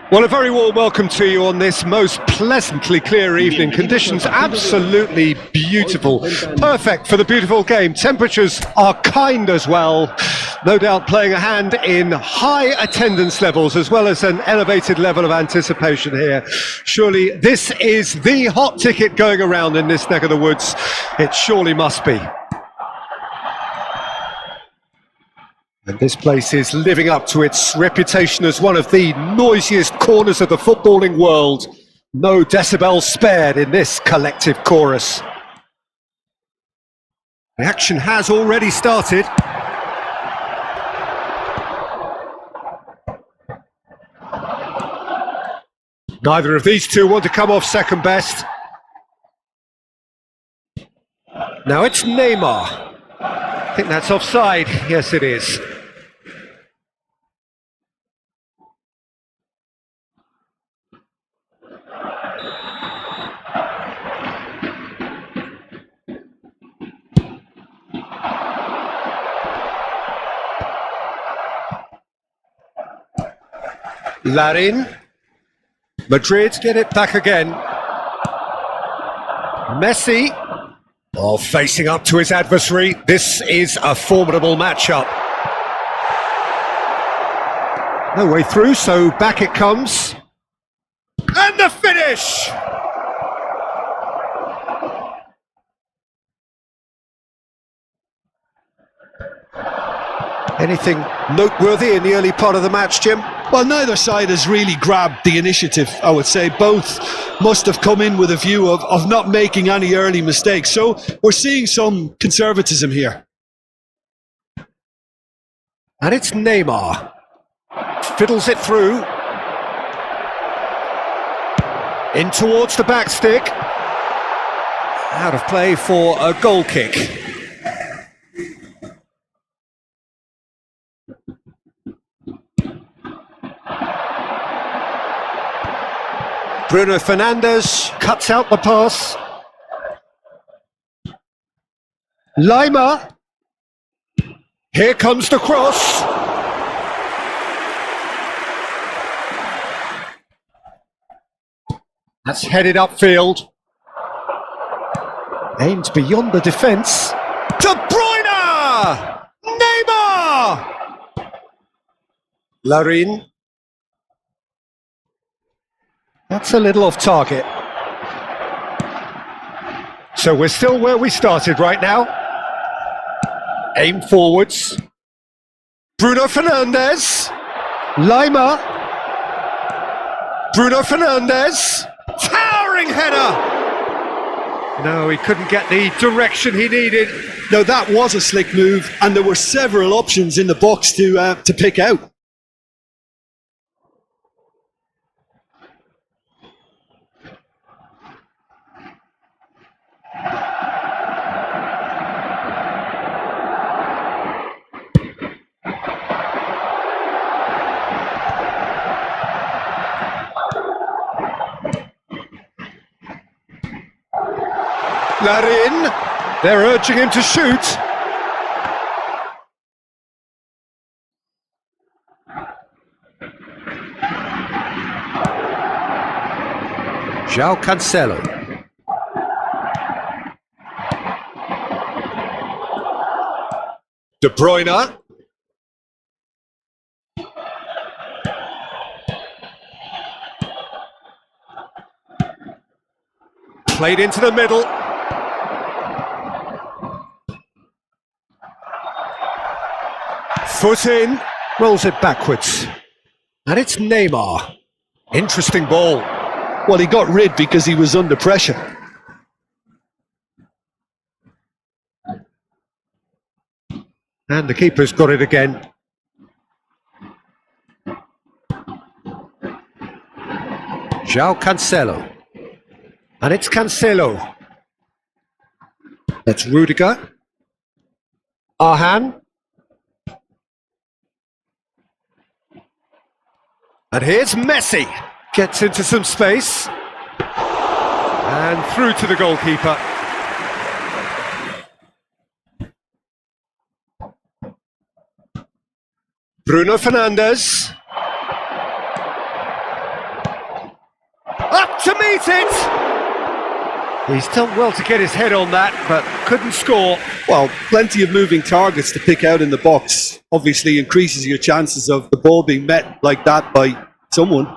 Well, a very warm welcome to you on this most pleasantly clear evening. Conditions absolutely beautiful. Perfect for the beautiful game. Temperatures are kind as well. No doubt playing a hand in high attendance levels as well as an elevated level of anticipation here. Surely this is the hot ticket going around in this neck of the woods. It surely must be. And this place is living up to its reputation as one of the noisiest corners of the footballing world. No decibels spared in this collective chorus. The action has already started. Neither of these two want to come off second best. Now it's Neymar. I think that's offside. Yes, it is. Larin. Madrid get it back again. Messi. Oh, facing up to his adversary. This is a formidable matchup. No way through, so back it comes. And the finish! Anything noteworthy in the early part of the match, Jim? Well, neither side has really grabbed the initiative, I would say. Both must have come in with a view of not making any early mistakes. So we're seeing some conservatism here. And it's Neymar. Fiddles it through. In towards the back stick. Out of play for a goal kick. Bruno Fernandes cuts out the pass. Lima. Here comes the cross. That's headed upfield. Aimed beyond the defence. De Bruyne! Neymar! Larin. That's a little off target. So we're still where we started right now. Aim forwards. Bruno Fernandes. Lima. Bruno Fernandes. Towering header. No, he couldn't get the direction he needed. No, that was a slick move, and there were several options in the box to pick out. Larin, they're urging him to shoot. João Cancelo. De Bruyne. Played into the middle. Foot in, rolls it backwards. And it's Neymar. Interesting ball. Well, he got rid because he was under pressure. And the keeper's got it again. João Cancelo. And it's Cancelo. That's Rudiger. Arhan. And here's Messi. Gets into some space. And through to the goalkeeper. Bruno Fernandes. to meet it! He's done well to get his head on that, but couldn't score. Well, plenty of moving targets to pick out in the box. Obviously increases your chances of the ball being met like that by someone.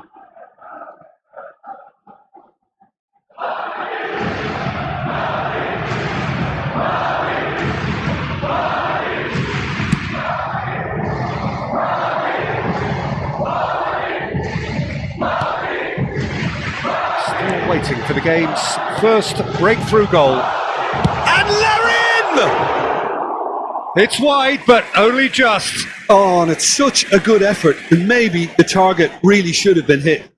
Still waiting for the game's first breakthrough goal. And Larin! It's wide, but only just. Oh, and it's such a good effort, and maybe the target really should have been hit.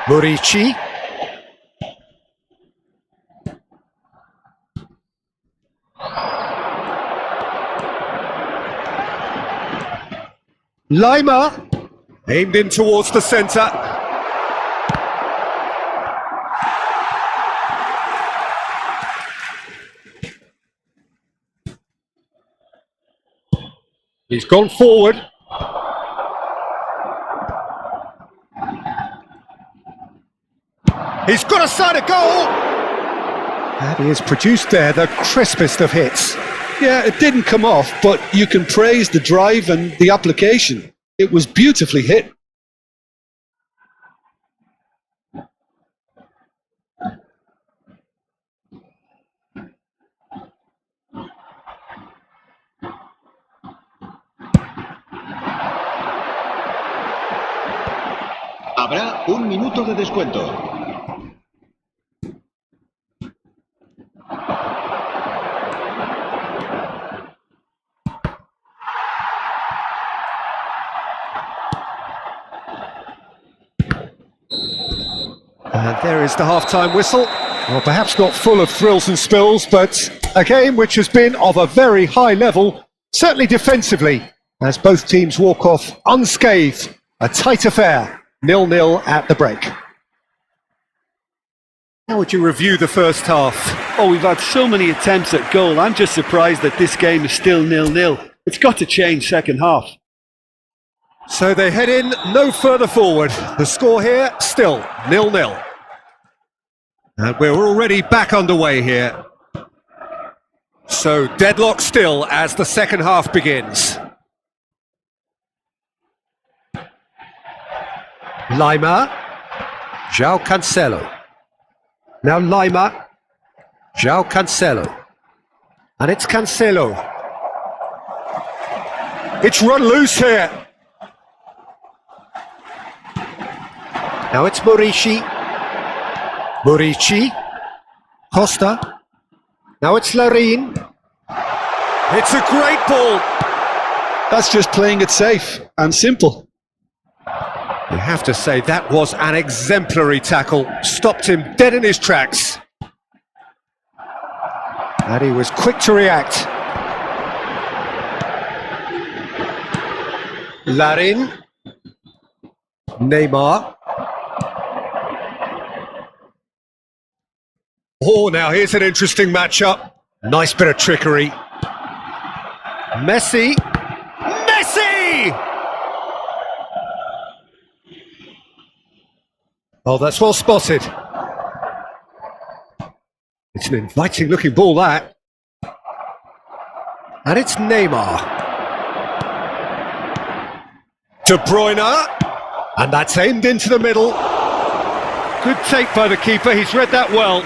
Murici. Lima, aimed in towards the centre. He's gone forward. He's got a side of goal! And he has produced there the crispest of hits. Yeah, it didn't come off, but you can praise the drive and the application. It was beautifully hit. Habrá un minuto de descuento. And there is the half-time whistle. Well, perhaps not full of thrills and spills, but a game which has been of a very high level, certainly defensively, as both teams walk off unscathed. A tight affair, 0-0 at the break. How would you review the first half? Oh, we've had so many attempts at goal. I'm just surprised that this game is still 0-0. It's got to change second half. So they head in no further forward. The score here, still 0-0. And we're already back underway here. So deadlock still as the second half begins. Lima, João Cancelo. Now Lima, João Cancelo. And it's Cancelo. It's run loose here. Now it's Murici. Murici. Costa. Now it's Larin. It's a great ball. That's just playing it safe and simple. You have to say that was an exemplary tackle. Stopped him dead in his tracks. And he was quick to react. Larin. Neymar. Oh, now here's an interesting matchup. Nice bit of trickery. Messi. Messi! Oh, that's well spotted. It's an inviting looking ball, that. And it's Neymar. De Bruyne. And that's aimed into the middle. Good take by the keeper, he's read that well.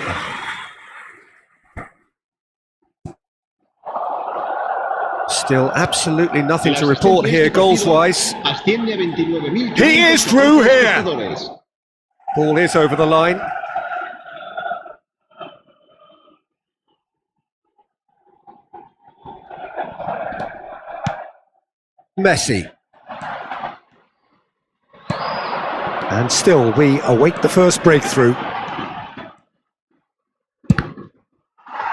Still absolutely nothing to report here goals-wise. He is through here. Ball is over the line. Messi. And still we await the first breakthrough.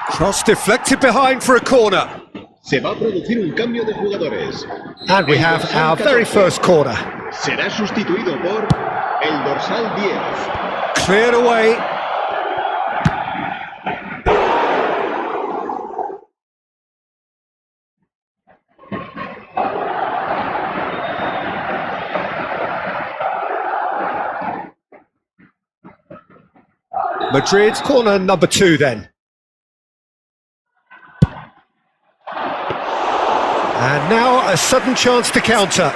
Cross deflected behind for a corner. Se va a producir un cambio de jugadores. And we have our very first corner. Será sustituido por el dorsal 10. Cleared away. Madrid's corner number 2 then. And now a sudden chance to counter.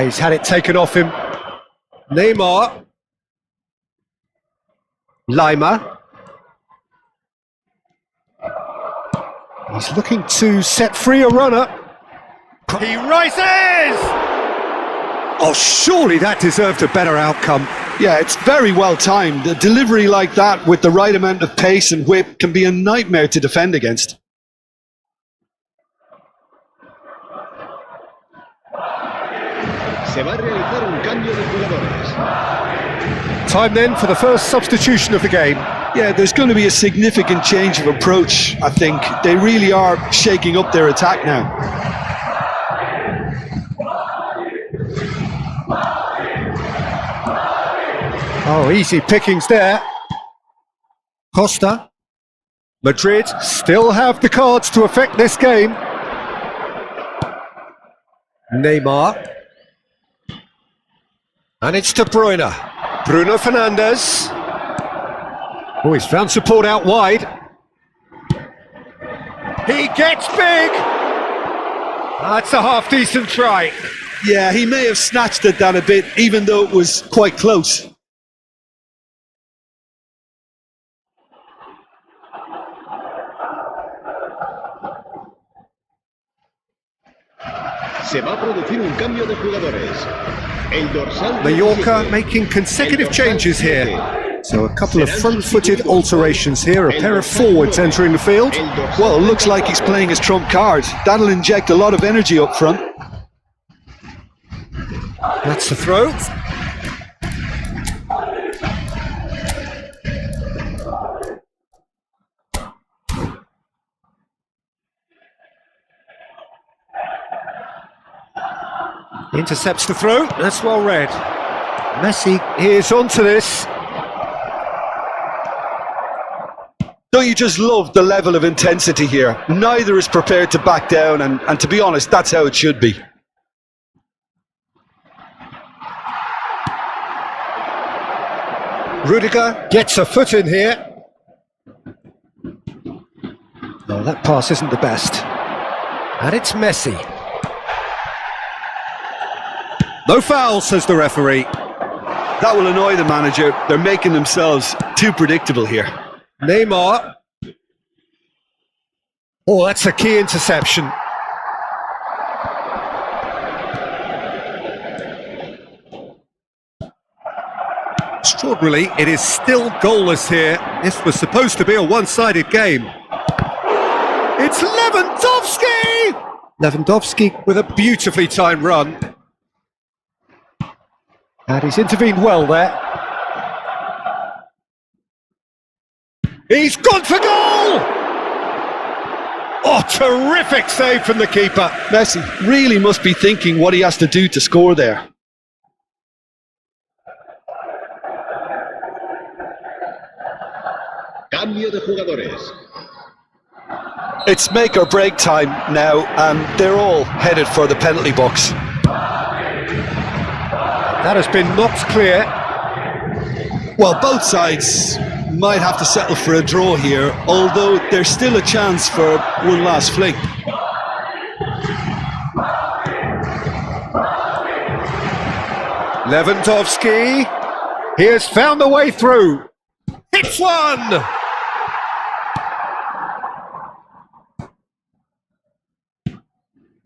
He's had it taken off him. Neymar. Lima. He's looking to set free a runner. He rises! Oh, surely that deserved a better outcome. Yeah, it's very well timed. A delivery like that with the right amount of pace and whip can be a nightmare to defend against. Se va a realizar un cambio de jugadores. Time then for the first substitution of the game. Yeah, there's going to be a significant change of approach, I think. They really are shaking up their attack now. Oh, easy pickings there. Costa. Madrid still have the cards to affect this game. Neymar. And it's De Bruyne. Bruno Fernandes. Oh, he's found support out wide. He gets big! That's a half-decent try. Yeah, he may have snatched at that a bit, even though it was quite close. Se va a producir un cambio de jugadores. El dorsal Mallorca 17. making consecutive changes here. So a couple of front-footed alterations here, a pair of forwards entering the field. Well, it looks like he's playing his trump card. That'll inject a lot of energy up front. That's the throw. Intercepts the throw, that's well read. Messi is onto this. Don't you just love the level of intensity here? Neither is prepared to back down, and to be honest, that's how it should be. Rudiger gets a foot in here. No, that pass isn't the best. And it's Messi. No foul, says the referee. That will annoy the manager. They're making themselves too predictable here. Neymar. Oh, that's a key interception. Extraordinarily, it is still goalless here. This was supposed to be a one-sided game. It's Lewandowski! Lewandowski with a beautifully timed run. And he's intervened well there. He's gone for goal! Oh, terrific save from the keeper. Messi really must be thinking what he has to do to score there. Cambio de jugadores. It's make or break time now, and they're all headed for the penalty box. That has been knocked clear. Well, both sides might have to settle for a draw here, although there's still a chance for one last fling. Lewandowski, he has found the way through. It's one!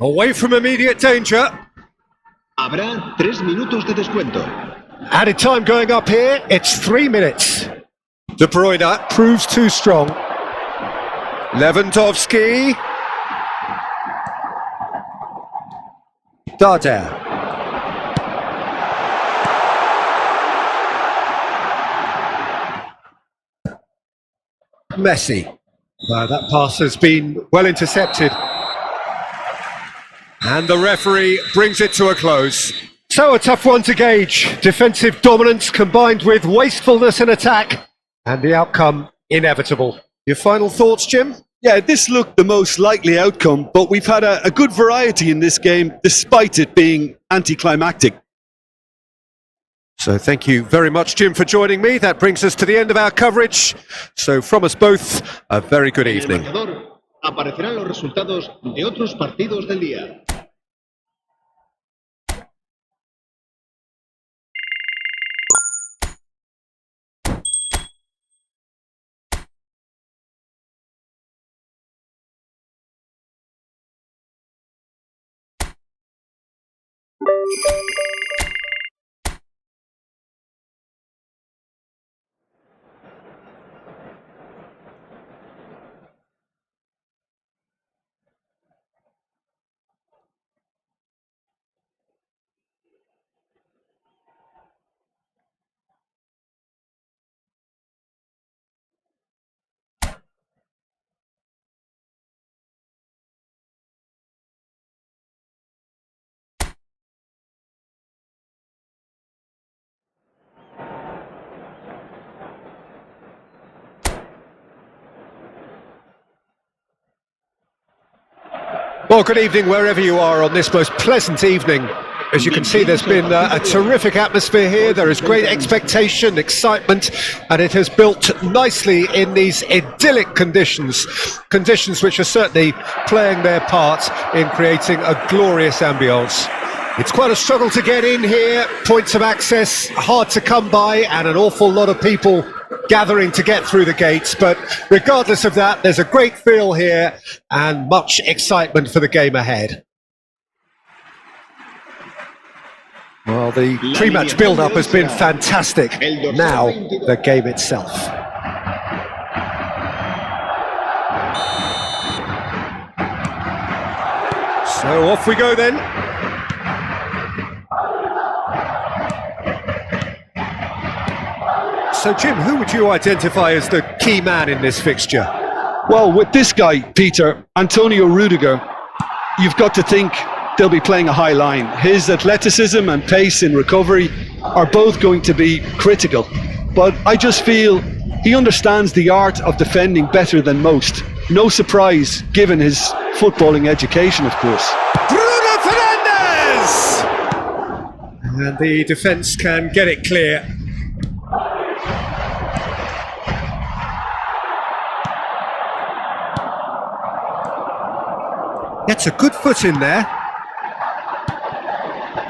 Away from immediate danger. Habrá 3 minutos de descuento. Added time going up here, it's 3 minutes. De Bruyne proves too strong. Lewandowski. Darder. Messi. That pass has been well intercepted. And the referee brings it to a close. So a tough one to gauge. Defensive dominance combined with wastefulness in attack. And the outcome inevitable. Your final thoughts, Jim? Yeah, this looked the most likely outcome, but we've had a good variety in this game, despite it being anticlimactic. So thank you very much, Jim, for joining me. That brings us to the end of our coverage. So from us both, a very good En el evening. marcador aparecerán los resultados de otros partidos del día. Well, good evening wherever you are on this most pleasant evening. As you can see, there's been a terrific atmosphere here. There is great expectation, excitement, and it has built nicely in these idyllic conditions. Conditions which are certainly playing their part in creating a glorious ambience. It's quite a struggle to get in here, points of access hard to come by, and an awful lot of people gathering to get through the gates. But regardless of that, there's a great feel here and much excitement for the game ahead. Well, the pre-match build-up has been fantastic. Now, the game itself. So off we go then. So Jim, who would you identify as the key man in this fixture? Well, with this guy, Peter, Antonio Rudiger, you've got to think they'll be playing a high line. His athleticism and pace in recovery are both going to be critical. But I just feel he understands the art of defending better than most. No surprise, given his footballing education, of course. Bruno Fernandes! And the defence can get it clear. Gets a good foot in there.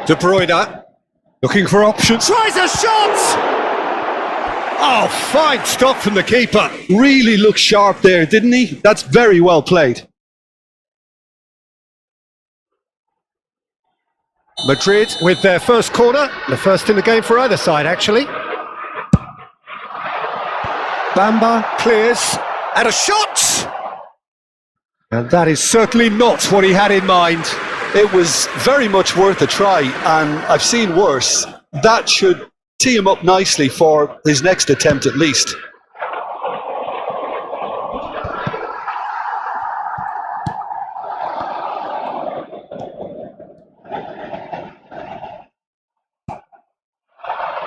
De Bruyne looking for options. Tries a shot! Oh, fine stop from the keeper. Really looked sharp there, didn't he? That's very well played. Madrid with their first corner, the first in the game for either side, actually. Bamba clears, and a shot! And that is certainly not what he had in mind. It was very much worth a try, and I've seen worse. That should tee him up nicely for his next attempt at least.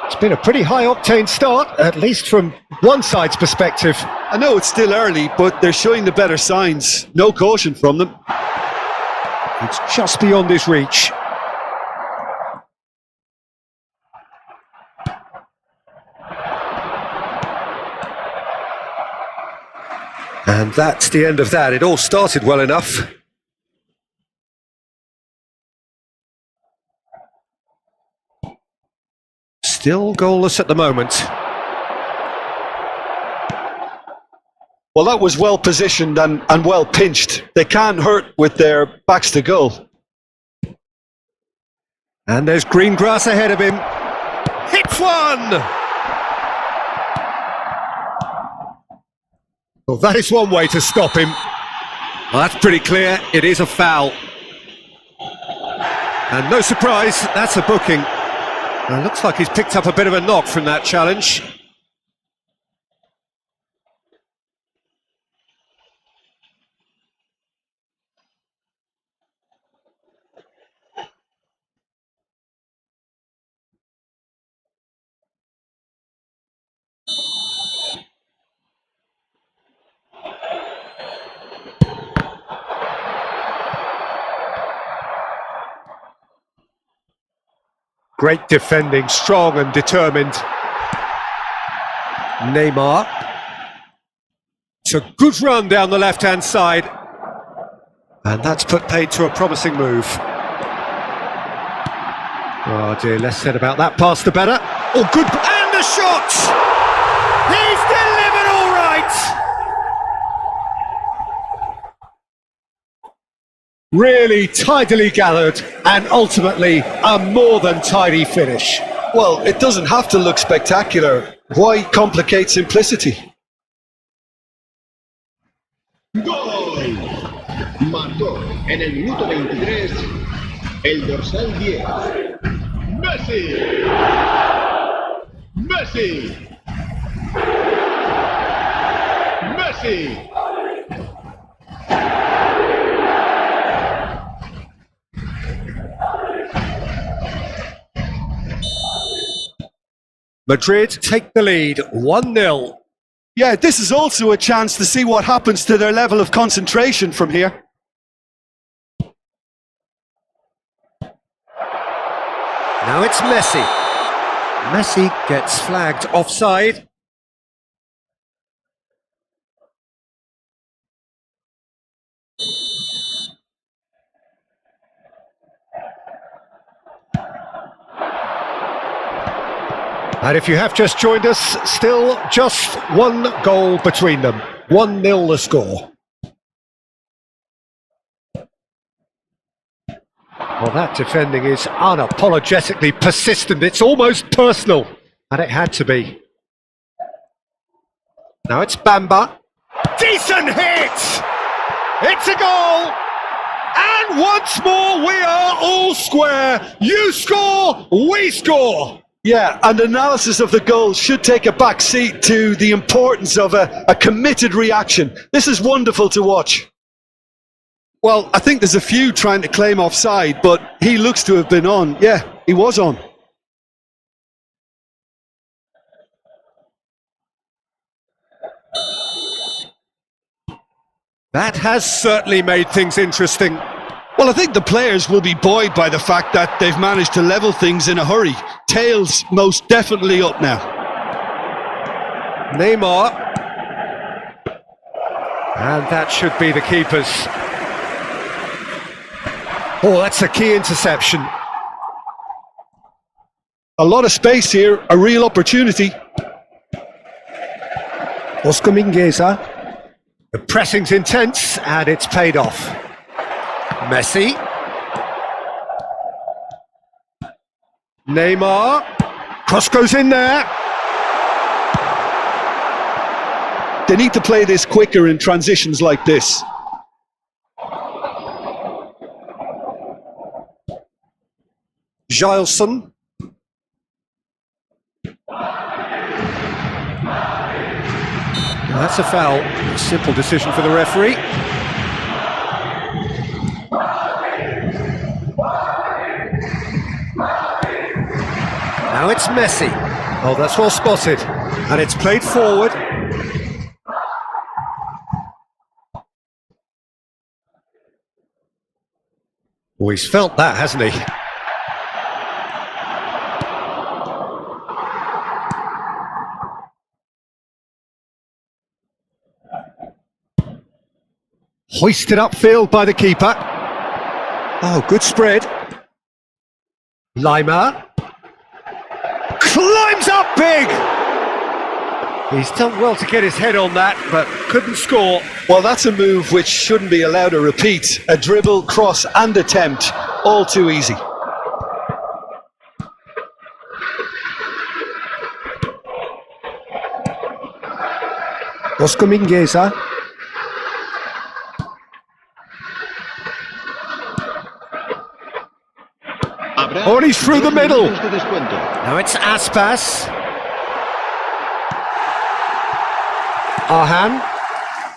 It's been a pretty high-octane start, at least from one side's perspective. I know it's still early, but they're showing the better signs. No caution from them. It's just beyond his reach. And that's the end of that. It all started well enough. Still goalless at the moment. Well, that was well positioned and well pinched. They can't hurt with their backs to goal. And there's green grass ahead of him. Hits one! Well, that is one way to stop him. Well, that's pretty clear. It is a foul. And no surprise, that's a booking. Well, looks like he's picked up a bit of a knock from that challenge. Great defending, strong and determined. Neymar. It's a good run down the left-hand side. And that's put paid to a promising move. Oh dear, less said about that pass the better. Oh, good, and the shot! He's delivered all right! Really tidily gathered, and ultimately a more than tidy finish. Well, it doesn't have to look spectacular. Why complicate simplicity? ¡Gol! Marcó en el minuto 23 el dorsal 10. ¡Messi! ¡Messi! ¡Messi! Madrid take the lead, 1-0. Yeah, this is also a chance to see what happens to their level of concentration from here. Now it's Messi. Messi gets flagged offside. And if you have just joined us, still just one goal between them. 1-0 the score. Well, that defending is unapologetically persistent. It's almost personal. And it had to be. Now it's Bamba. Decent hit! It's a goal! And once more we are all square. You score, we score. Yeah, and analysis of the goal should take a back seat to the importance of a committed reaction. This is wonderful to watch. Well, I think there's a few trying to claim offside, but he looks to have been on. Yeah, he was on. That has certainly made things interesting. Well, I think the players will be buoyed by the fact that they've managed to level things in a hurry. Tails most definitely up now. Neymar. And that should be the keeper's. Oh, that's a key interception. A lot of space here, a real opportunity. Oscar Mingueza. The pressing's intense and it's paid off. Messi. Neymar. Cross goes in there. They need to play this quicker in transitions like this. Gilson. That's a foul. Simple decision for the referee. Now it's Messi. Oh, that's well spotted. And it's played forward. Oh, he's felt that, hasn't he? Hoisted upfield by the keeper. Oh, good spread. Lima. Climbs up big! He's done well to get his head on that, but couldn't score. Well, that's a move which shouldn't be allowed to repeat. A dribble, cross and attempt, all too easy. Mingueza. Oh, and he's through the middle. Now it's Aspas. Arhan.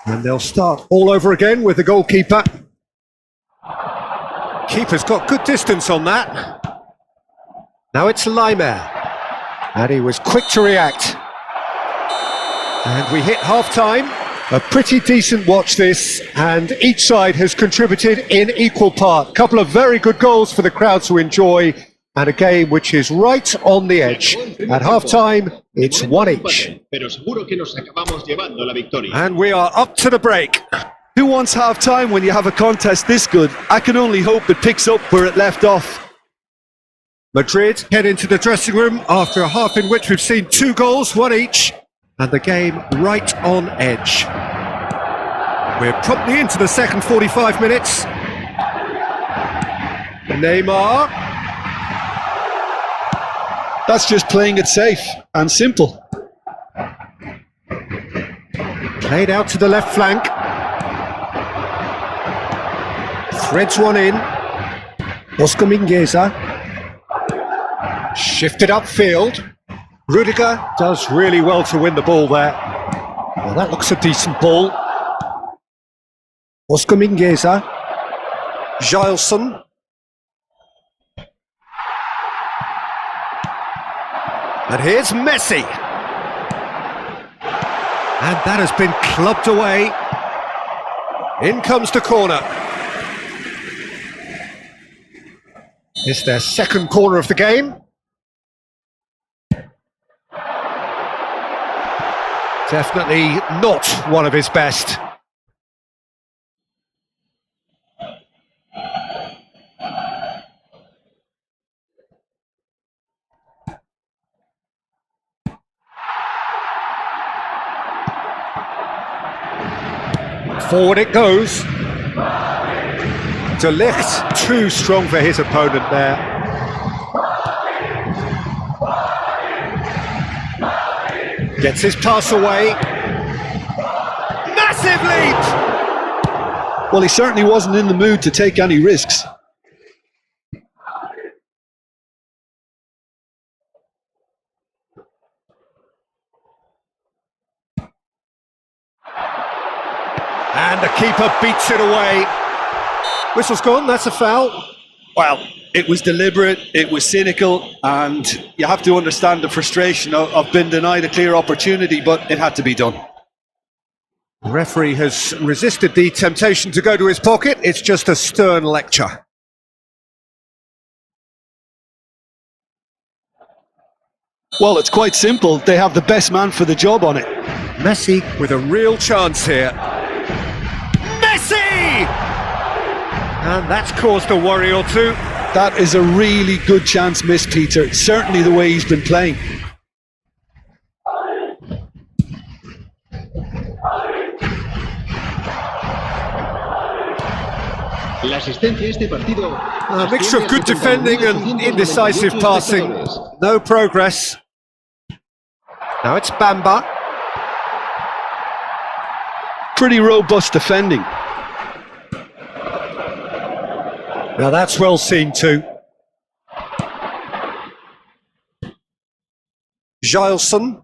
And they'll start all over again with the goalkeeper. Keeper's got good distance on that. Now it's Leimer. And he was quick to react. And we hit half-time. A pretty decent watch this, and each side has contributed in equal part. Couple of very good goals for the crowd to enjoy, and a game which is right on the edge. At half-time, it's one each. And we are up to the break. Who wants half-time when you have a contest this good? I can only hope it picks up where it left off. Madrid head into the dressing room after a half in which we've seen 2 goals, one each, and the game right on edge. We're promptly into the second 45 minutes. Neymar. That's just playing it safe and simple. Played out to the left flank. Threads one in. Mingueza. Shifted upfield. Rudiger does really well to win the ball there. Well, that looks a decent ball. Mingueza. Gileson. And here's Messi. And that has been clubbed away. In comes the corner. It's their second corner of the game. Definitely not one of his best. Forward it goes. De Ligt, too strong for his opponent there. Gets his pass away. Massive leap! Well, he certainly wasn't in the mood to take any risks. And the keeper beats it away. Whistle's gone, that's a foul. Well, it was deliberate, it was cynical, and you have to understand the frustration of being denied a clear opportunity, but it had to be done. The referee has resisted the temptation to go to his pocket. It's just a stern lecture. Well, it's quite simple. They have the best man for the job on it. Messi with a real chance here. Messi! And that's caused a worry or two. That is a really good chance missed, Peter. Certainly the way he's been playing. A mixture of good defending and indecisive passing. No progress. Now it's Bamba. Pretty robust defending. Now that's well seen too. Gileson.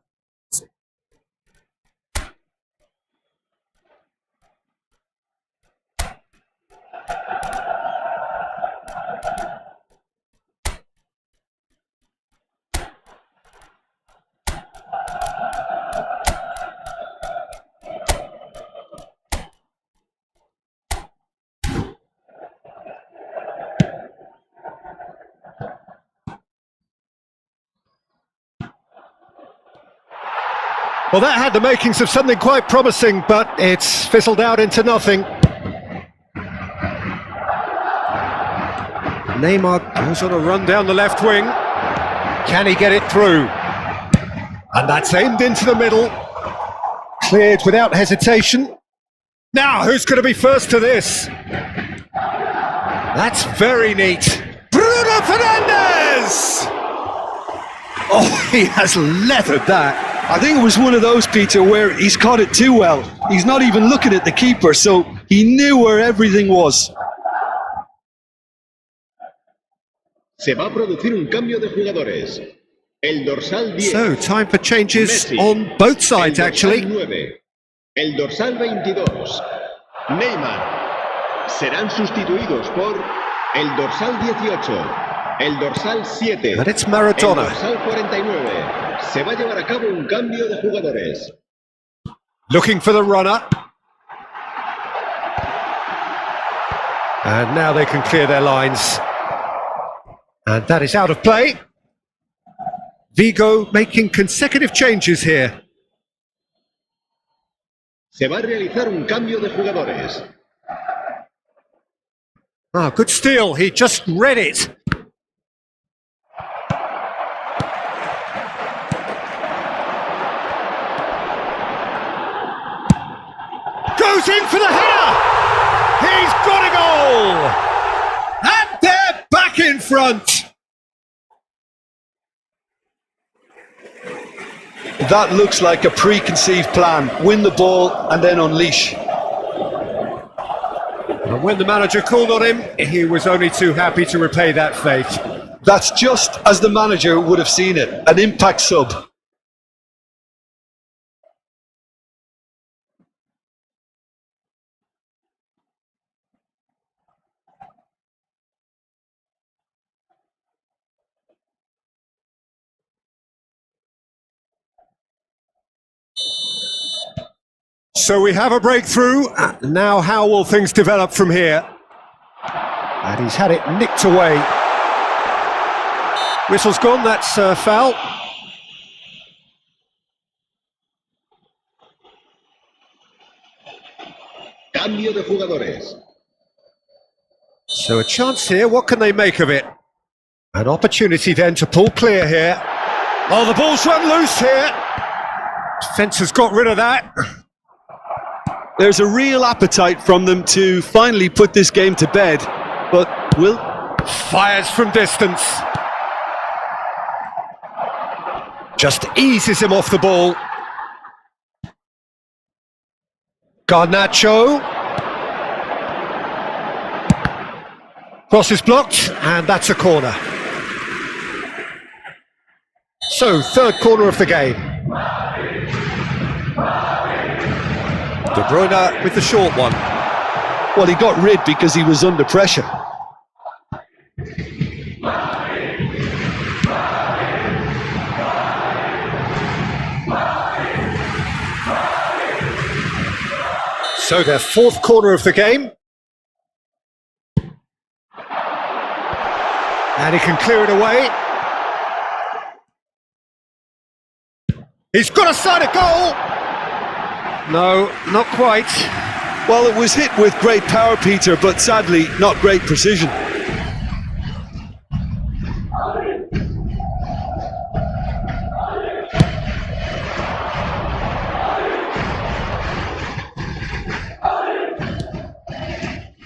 Well, that had the makings of something quite promising, but it's fizzled out into nothing. Neymar goes on a run down the left wing. Can he get it through? And that's aimed into the middle. Cleared without hesitation. Now, who's going to be first to this? That's very neat. Bruno Fernandes! Oh, he has leathered that. I think it was one of those, Peter, where he's caught it too well. He's not even looking at the keeper, so he knew where everything was. Se va a producir un cambio de jugadores. El dorsal 10. So, time for changes Messi. on both sides, El dorsal actually. 9. El dorsal 22. Neymar. Serán sustituidos por el dorsal 18. El dorsal 7. And it's Maradona. El dorsal 49. Se va a llevar a cabo un cambio de jugadores. Looking for the runner. And now they can clear their lines. And that is out of play. Vigo making consecutive changes here. Se va a realizar un cambio de jugadores. Ah, good steal. He just read it. Goes in for the header. He's got a goal. And they're back in front. That looks like a preconceived plan. Win the ball and then unleash. And when the manager called on him, he was only too happy to repay that fate. That's just as the manager would have seen it. An impact sub. So we have a breakthrough. Now how will things develop from here? And he's had it nicked away. Whistle's gone, that's a foul. Cambio de jugadores. So a chance here, what can they make of it? An opportunity then to pull clear here. Oh, the ball's run loose here. Defence has got rid of that. There's a real appetite from them to finally put this game to bed, but will... Fires from distance. Just eases him off the ball. Garnacho. Cross is blocked, and that's a corner. So, third corner of the game. De Bruyne with the short one. Well, he got rid because he was under pressure. So their fourth corner of the game. And he can clear it away. He's got a side of goal! No, not quite. Well, it was hit with great power, Peter, but sadly, not great precision.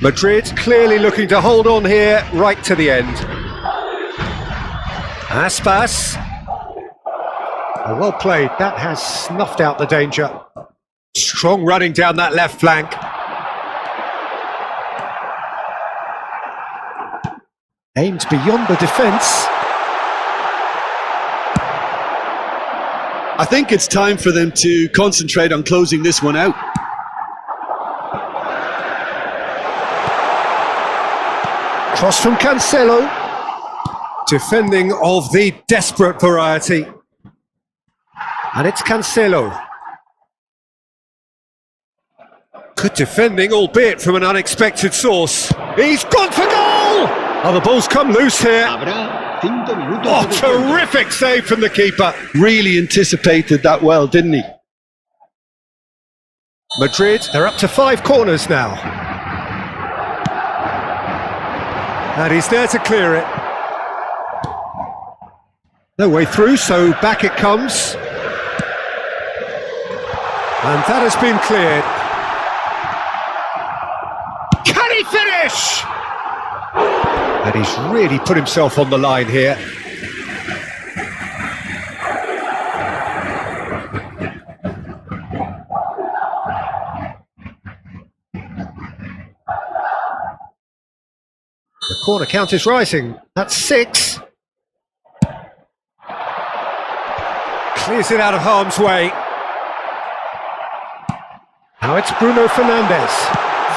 Madrid clearly looking to hold on here right to the end. Aspas. Oh, well played, that has snuffed out the danger. Strong running down that left flank. Aimed beyond the defence. I think it's time for them to concentrate on closing this one out. Cross from Cancelo. Defending of the desperate variety. And it's Cancelo. Good defending, albeit from an unexpected source. He's gone for goal! Oh, the ball's come loose here. Habrá 5 minutos Oh, de descuento. terrific save from the keeper. Really anticipated that well, didn't he? Madrid, they're up to 5 corners now. And he's there to clear it. No way through, so back it comes. And that has been cleared. Can he finish? And he's really put himself on the line here. corner count is rising. That's 6. Clears it out of harm's way. Now it's Bruno Fernandes.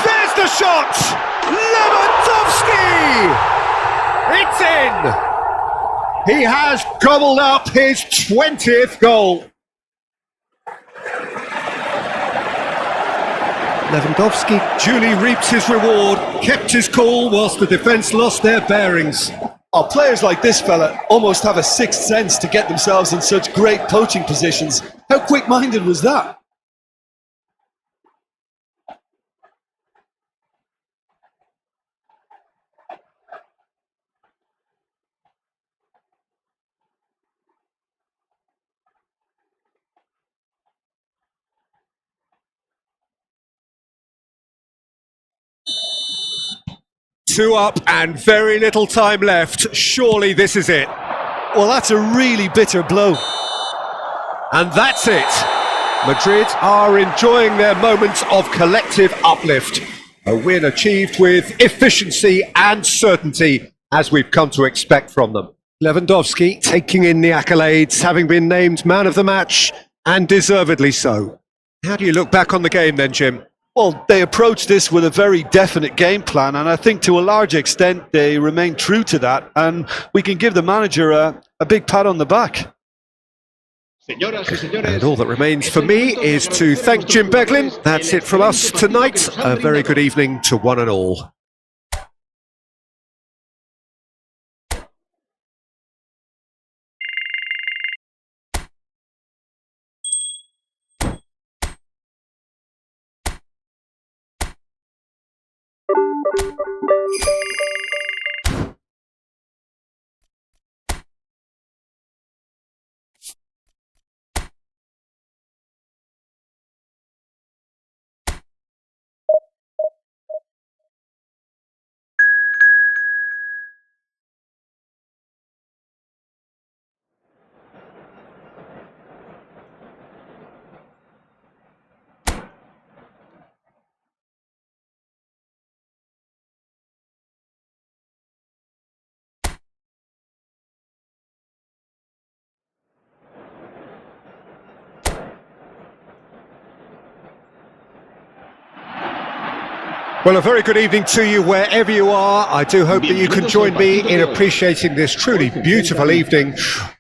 There's the shot! Lewandowski! It's in! He has gobbled up his 20th goal. Lewandowski duly reaps his reward, kept his cool whilst the defence lost their bearings. Oh, players like this fella almost have a sixth sense to get themselves in such great poaching positions. How quick-minded was that? Two up and very little time left. Surely this is it. Well, that's a really bitter blow. And that's it. Madrid are enjoying their moments of collective uplift. A win achieved with efficiency and certainty, as we've come to expect from them. Lewandowski taking in the accolades, having been named man of the match, and deservedly so. How do you look back on the game then, Jim? Well, they approached this with a very definite game plan, and I think to a large extent they remain true to that, and we can give the manager a big pat on the back. And all that remains for me is to thank Jim Beglin. That's it from us tonight. A very good evening to one and all. Well, a very good evening to you wherever you are. I do hope that you can join me in appreciating this truly beautiful evening,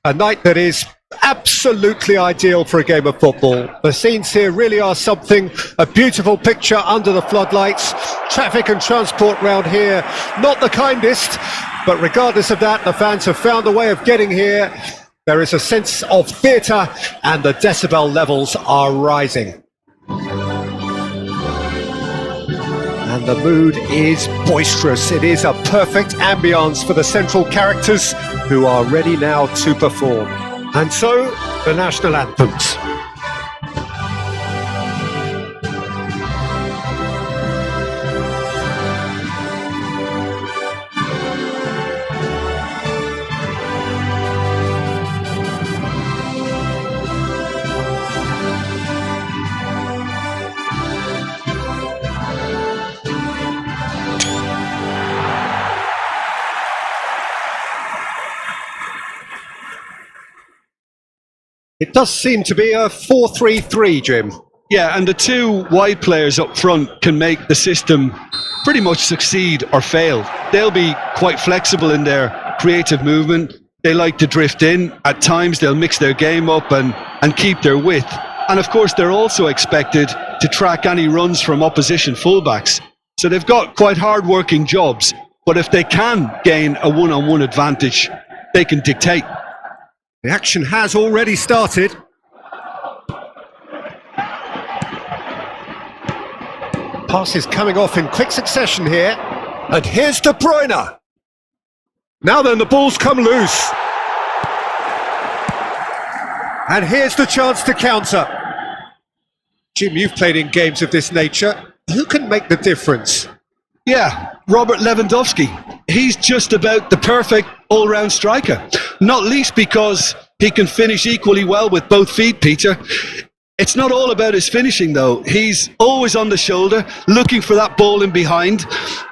a night that is absolutely ideal for a game of football. The scenes here really are something, a beautiful picture under the floodlights. Traffic and transport round here, not the kindest, but regardless of that, the fans have found a way of getting here. There is a sense of theatre and the decibel levels are rising. And the mood is boisterous. It is a perfect ambience for the central characters who are ready now to perform. And so, the national anthems. It does seem to be a 4-3-3, Jim. Yeah, and the two wide players up front can make the system pretty much succeed or fail. They'll be quite flexible in their creative movement. They like to drift in. At times they'll mix their game up and keep their width. And of course they're also expected to track any runs from opposition fullbacks. So they've got quite hard-working jobs. But if they can gain a one-on-one advantage, they can dictate. The action has already started. Passes coming off in quick succession here. And here's De Bruyne. Now then, the ball's come loose. And here's the chance to counter. Jim, you've played in games of this nature. Who can make the difference? Yeah, Robert Lewandowski. He's just about the perfect all-round striker. Not least because he can finish equally well with both feet, Peter. It's not all about his finishing, though. He's always on the shoulder, looking for that ball in behind,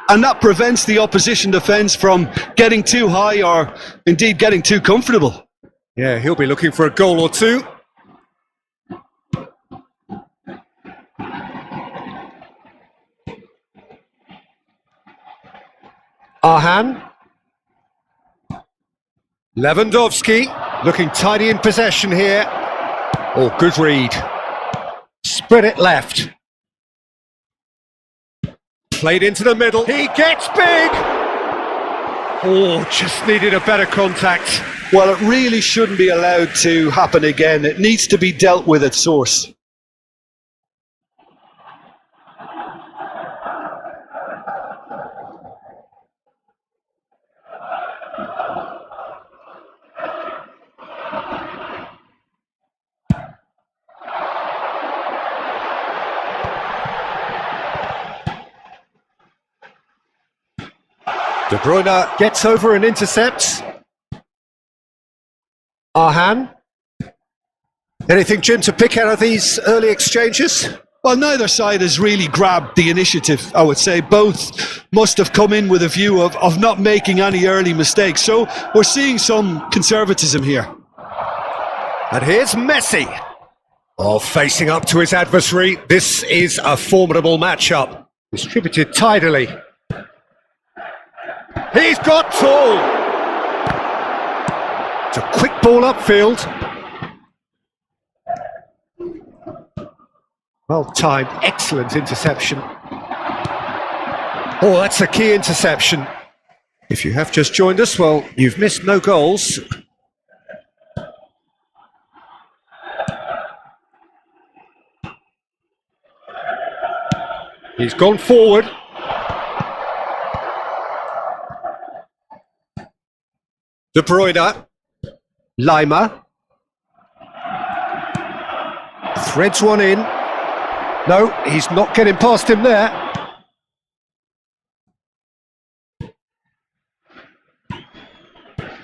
and that prevents the opposition defence from getting too high or indeed getting too comfortable. Yeah, he'll be looking for a goal or two. Arhan. Lewandowski looking tidy in possession here. Oh, good read. Spread it left. Played into the middle. He gets big! Oh, just needed a better contact. Well, it really shouldn't be allowed to happen again. It needs to be dealt with at source. De Bruyne gets over and intercepts. Arhan. Anything, Jim, to pick out of these early exchanges? Well, neither side has really grabbed the initiative, I would say. Both must have come in with a view of not making any early mistakes. So we're seeing some conservatism here. And here's Messi. Oh, facing up to his adversary. This is a formidable matchup. Distributed tidily. He's got tall. It's a quick ball upfield. Well timed, excellent interception. Oh, that's a key interception. If you have just joined us, well, you've missed no goals. He's gone forward. De Bruyne. Lima. Threads one in. No, he's not getting past him there.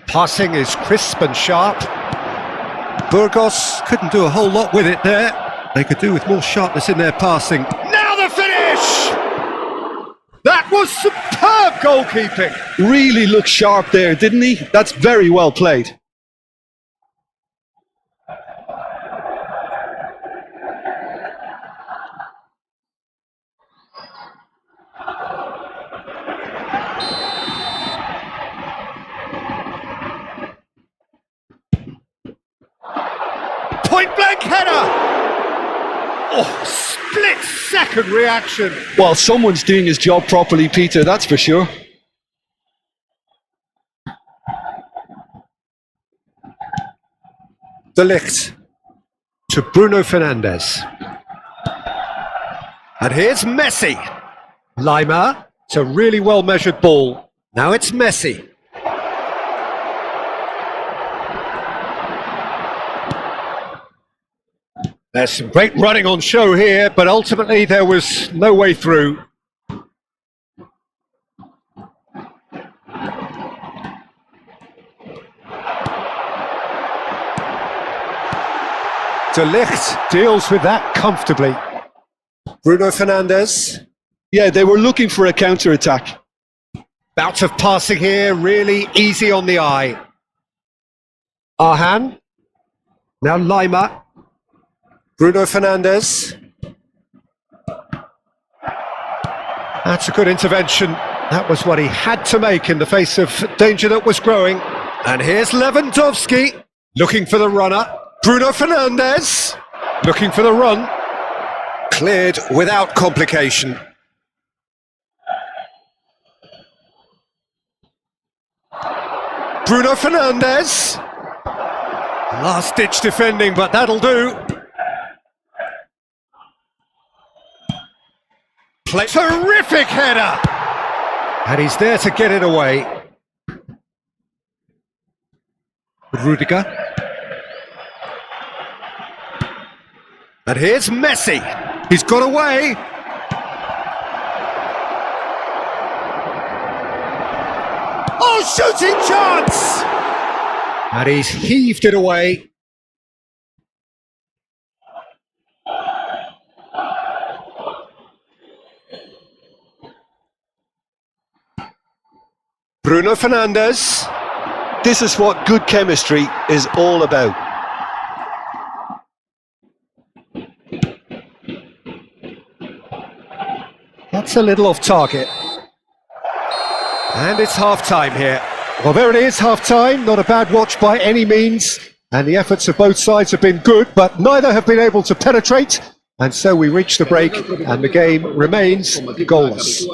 Passing is crisp and sharp. Burgos couldn't do a whole lot with it there. They could do with more sharpness in their passing. Now the finish! That was superb goalkeeping. Really looked sharp there, didn't he? That's very well played. Point blank header! Oh, split second reaction. Well, someone's doing his job properly, Peter, that's for sure. De Ligt to Bruno Fernandes. And here's Messi. Lima. It's a really well measured ball. Now it's Messi. There's some great running on show here, but ultimately there was no way through. De Ligt deals with that comfortably. Bruno Fernandes. Yeah, they were looking for a counter-attack. Bout of passing here, really easy on the eye. Arhan. Now Lima. Bruno Fernandes. That's a good intervention. That was what he had to make in the face of danger that was growing. And here's Lewandowski looking for the runner. Bruno Fernandes looking for the run. Cleared without complication. Bruno Fernandes. Last-ditch defending, but that'll do. Terrific header! And he's there to get it away. Rudiger. And here's Messi. He's got away. Oh, shooting chance! And he's heaved it away. Bruno Fernandes. This is what good chemistry is all about. That's a little off target. And it's half-time here. Well, there it is, half-time. Not a bad watch by any means. And the efforts of both sides have been good, but neither have been able to penetrate. And so we reach the break, and the game remains goalless.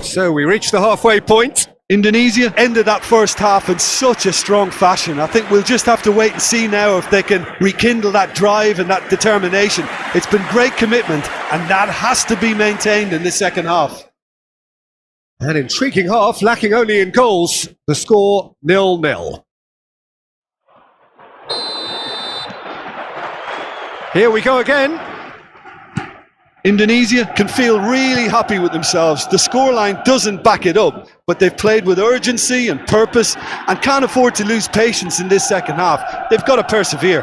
So we reach the halfway point. Indonesia ended that first half in such a strong fashion. I think we'll just have to wait and see now if they can rekindle that drive and that determination. It's been great commitment, and that has to be maintained in the second half. An intriguing half, lacking only in goals. The score 0-0. Here we go again. Indonesia can feel really happy with themselves. The scoreline doesn't back it up, but they've played with urgency and purpose and can't afford to lose patience in this second half. They've got to persevere.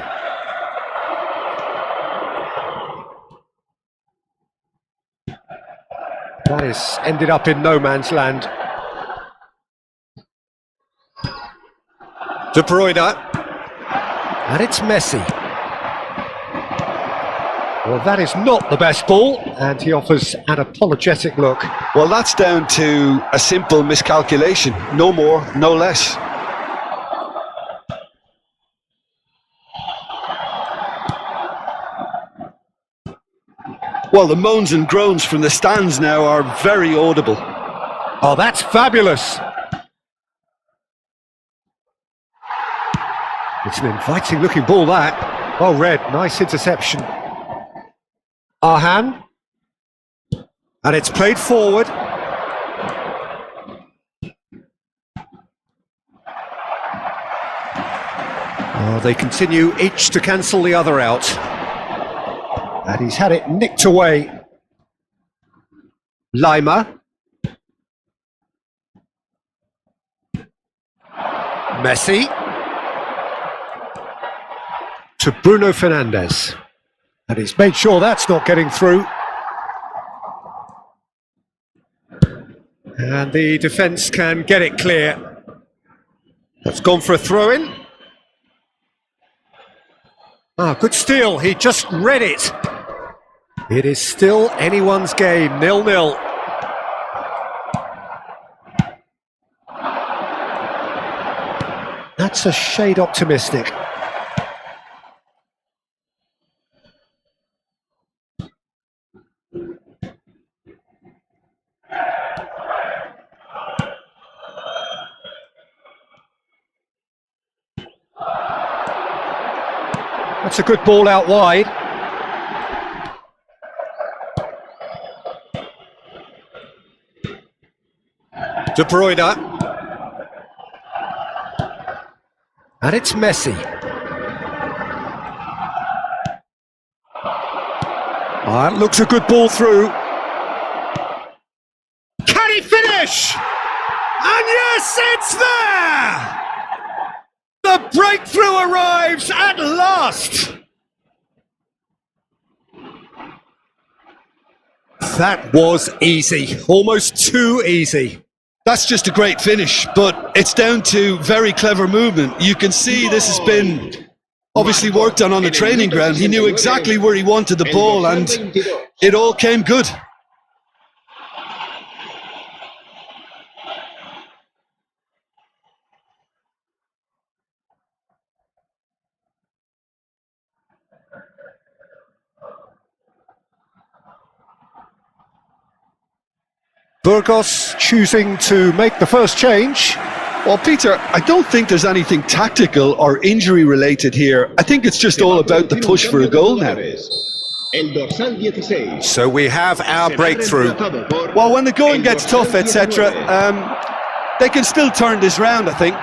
That has ended up in no man's land. De Bruyne. And it's Messi. Well, that is not the best ball, and he offers an apologetic look. Well, that's down to a simple miscalculation. No more, no less. Well, the moans and groans from the stands now are very audible. Oh, that's fabulous. It's an inviting looking ball, that. Oh, Red, nice interception. Arhan. And it's played forward. Oh, they continue each to cancel the other out. And he's had it nicked away. Lima. Messi. To Bruno Fernandes. And he's made sure that's not getting through. And the defence can get it clear. That's gone for a throw-in. Ah, good steal. He just read it. It is still anyone's game, 0-0. That's a shade optimistic. That's a good ball out wide. De Bruyne. And it's Messi. Oh, that looks a good ball through. Can he finish? And yes, it's there! The breakthrough arrives at last! That was easy, almost too easy. That's just a great finish, but it's down to very clever movement. You can see this has been obviously worked on the training ground. He knew exactly where he wanted the ball, and it all came good. Burgos choosing to make the first change. Well, Peter, I don't think there's anything tactical or injury related here. I think it's just all about the push for a goal now. So we have our breakthrough. Well, when the going gets tough, etc., they can still turn this round, I think.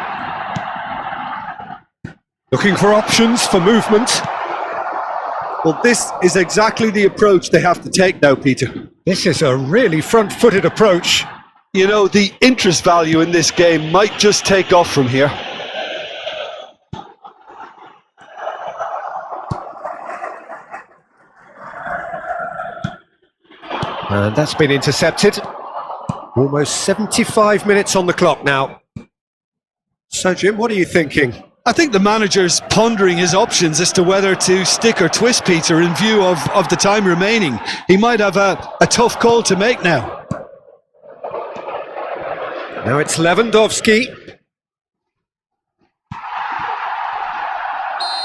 Looking for options for movement. Well, this is exactly the approach they have to take now, Peter. This is a really front-footed approach. You know, the interest value in this game might just take off from here. And that's been intercepted. Almost 75 minutes on the clock now. So, Jim, what are you thinking? I think the manager's pondering his options as to whether to stick or twist Peter in view of the time remaining. He might have a tough call to make now. Now it's Lewandowski.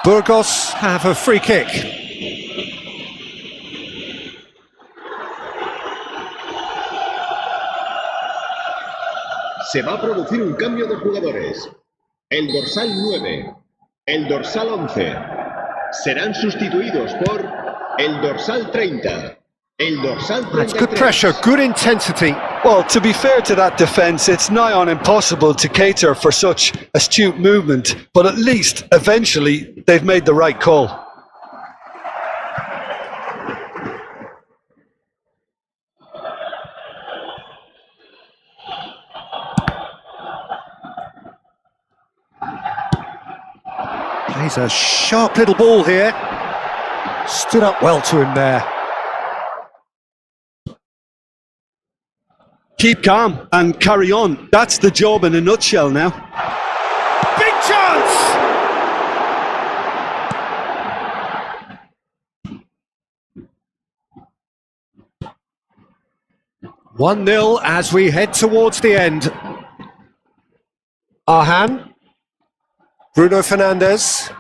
Burgos have a free kick. Se va a producir un cambio de jugadores. El dorsal 9, el dorsal 11 serán sustituidos por el dorsal 30, el dorsal 33. That's good pressure, good intensity. Well, to be fair to that defence, it's nigh on impossible to cater for such astute movement, but at least, eventually, they've made the right call. Plays a sharp little ball here. Stood up well to him there. Keep calm and carry on. That's the job in a nutshell now. Big chance! 1-0 as we head towards the end. Arhan. Bruno Fernandes.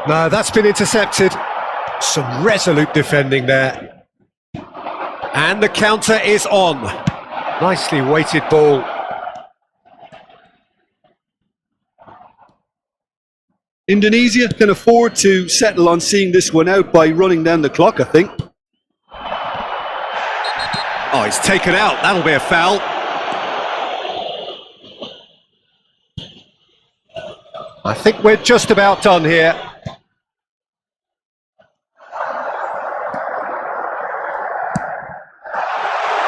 No, that's been intercepted. Some resolute defending there. And the counter is on. Nicely weighted ball. Indonesia can afford to settle on seeing this one out by running down the clock, I think. Oh, he's taken out. That'll be a foul. I think we're just about done here.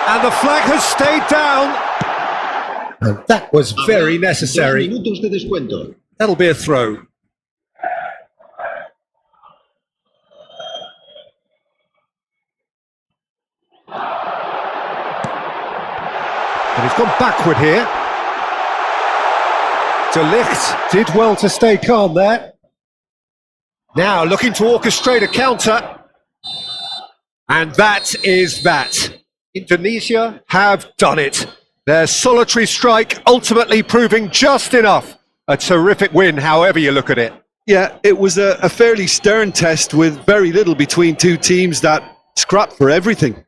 And the flag has stayed down. And that was very necessary. 2 minutos de descuento. That'll be a throw. And he's gone backward here. De Ligt did well to stay calm there. Now looking to orchestrate a counter. And that is that. Indonesia have done it. Their solitary strike ultimately proving just enough. A terrific win, however you look at it. Yeah, it was a fairly stern test with very little between two teams that scrapped for everything.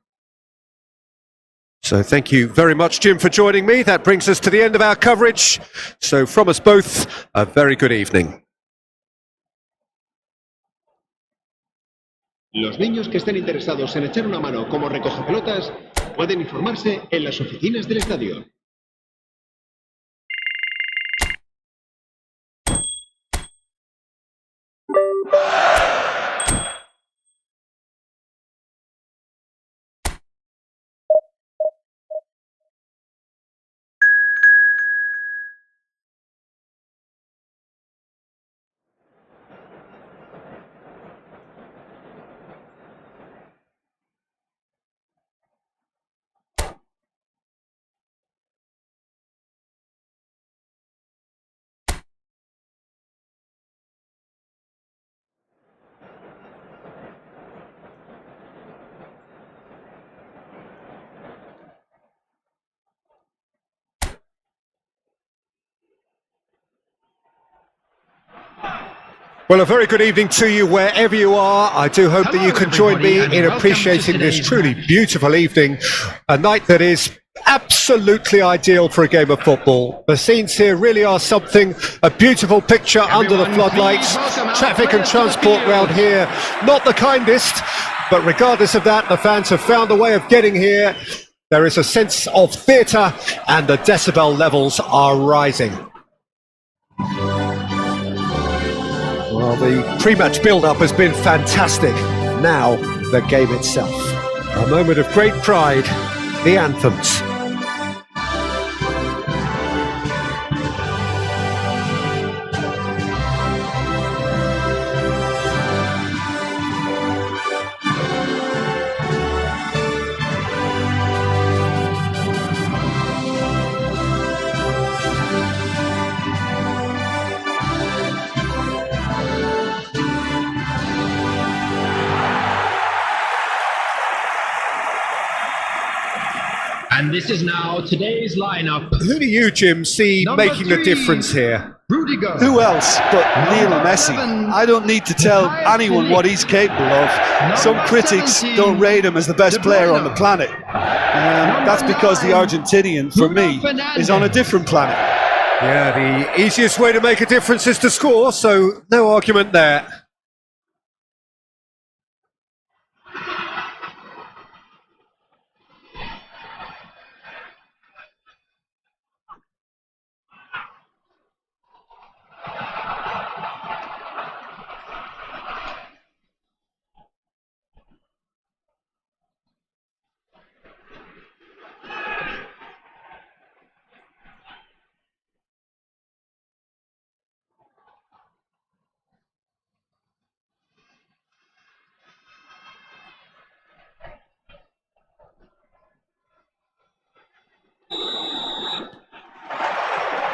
So thank you very much, Jim, for joining me. That brings us to the end of our coverage. So from us both, a very good evening. Los niños que estén interesados en echar una mano como recogepelotas pueden informarse en las oficinas del estadio. Well, a very good evening to you wherever you are. I do hope that you can join me in appreciating this truly beautiful evening, a night that is absolutely ideal for a game of football. The scenes here really are something, a beautiful picture under the floodlights. Traffic and transport round here, not the kindest, but regardless of that, the fans have found a way of getting here. There is a sense of theatre and the decibel levels are rising. Well, the pre-match build-up has been fantastic. Now, the game itself. A moment of great pride, the anthems. this is now today's lineup. Who do you, Jim, see Number making the 3, difference here? Rudiger. Who else but Lionel Messi? 11, I don't need to tell anyone what he's capable of. Some critics 17, don't rate him as the best De player on Bruyne. the planet. That's because the 9, Argentinian, for me, is on a different planet. Yeah, the easiest way to make a difference is to score, so no argument there.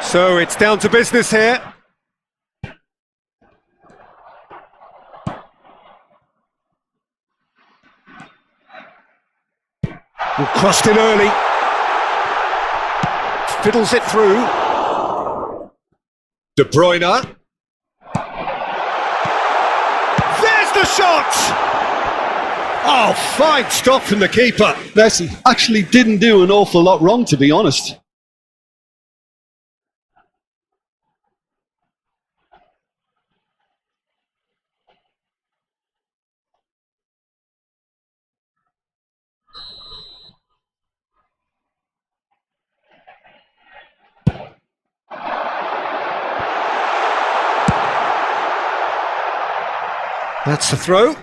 So it's down to business here. Well, crossed in early. Fiddles it through. De Bruyne. There's the shot! Oh, fine stop from the keeper. Messi actually didn't do an awful lot wrong, to be honest. That's the throw.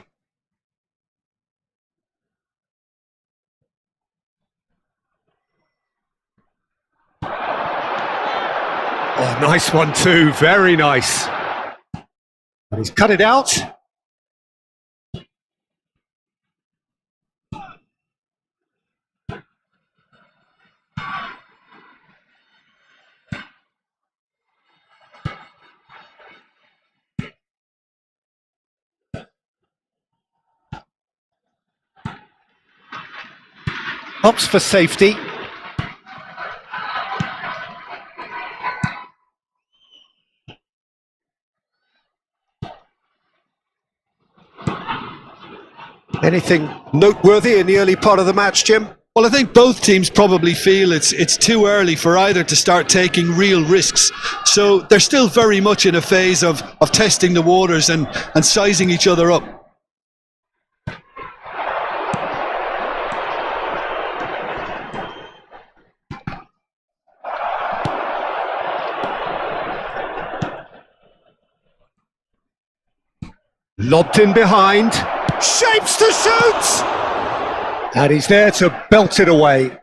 Oh, nice one too, very nice. And he's cut it out. Opts for safety. Anything noteworthy in the early part of the match, Jim? Well, I think both teams probably feel it's too early for either to start taking real risks. So they're still very much in a phase of testing the waters and sizing each other up. Lobbed in behind. Shapes to shoot! And he's there to belt it away.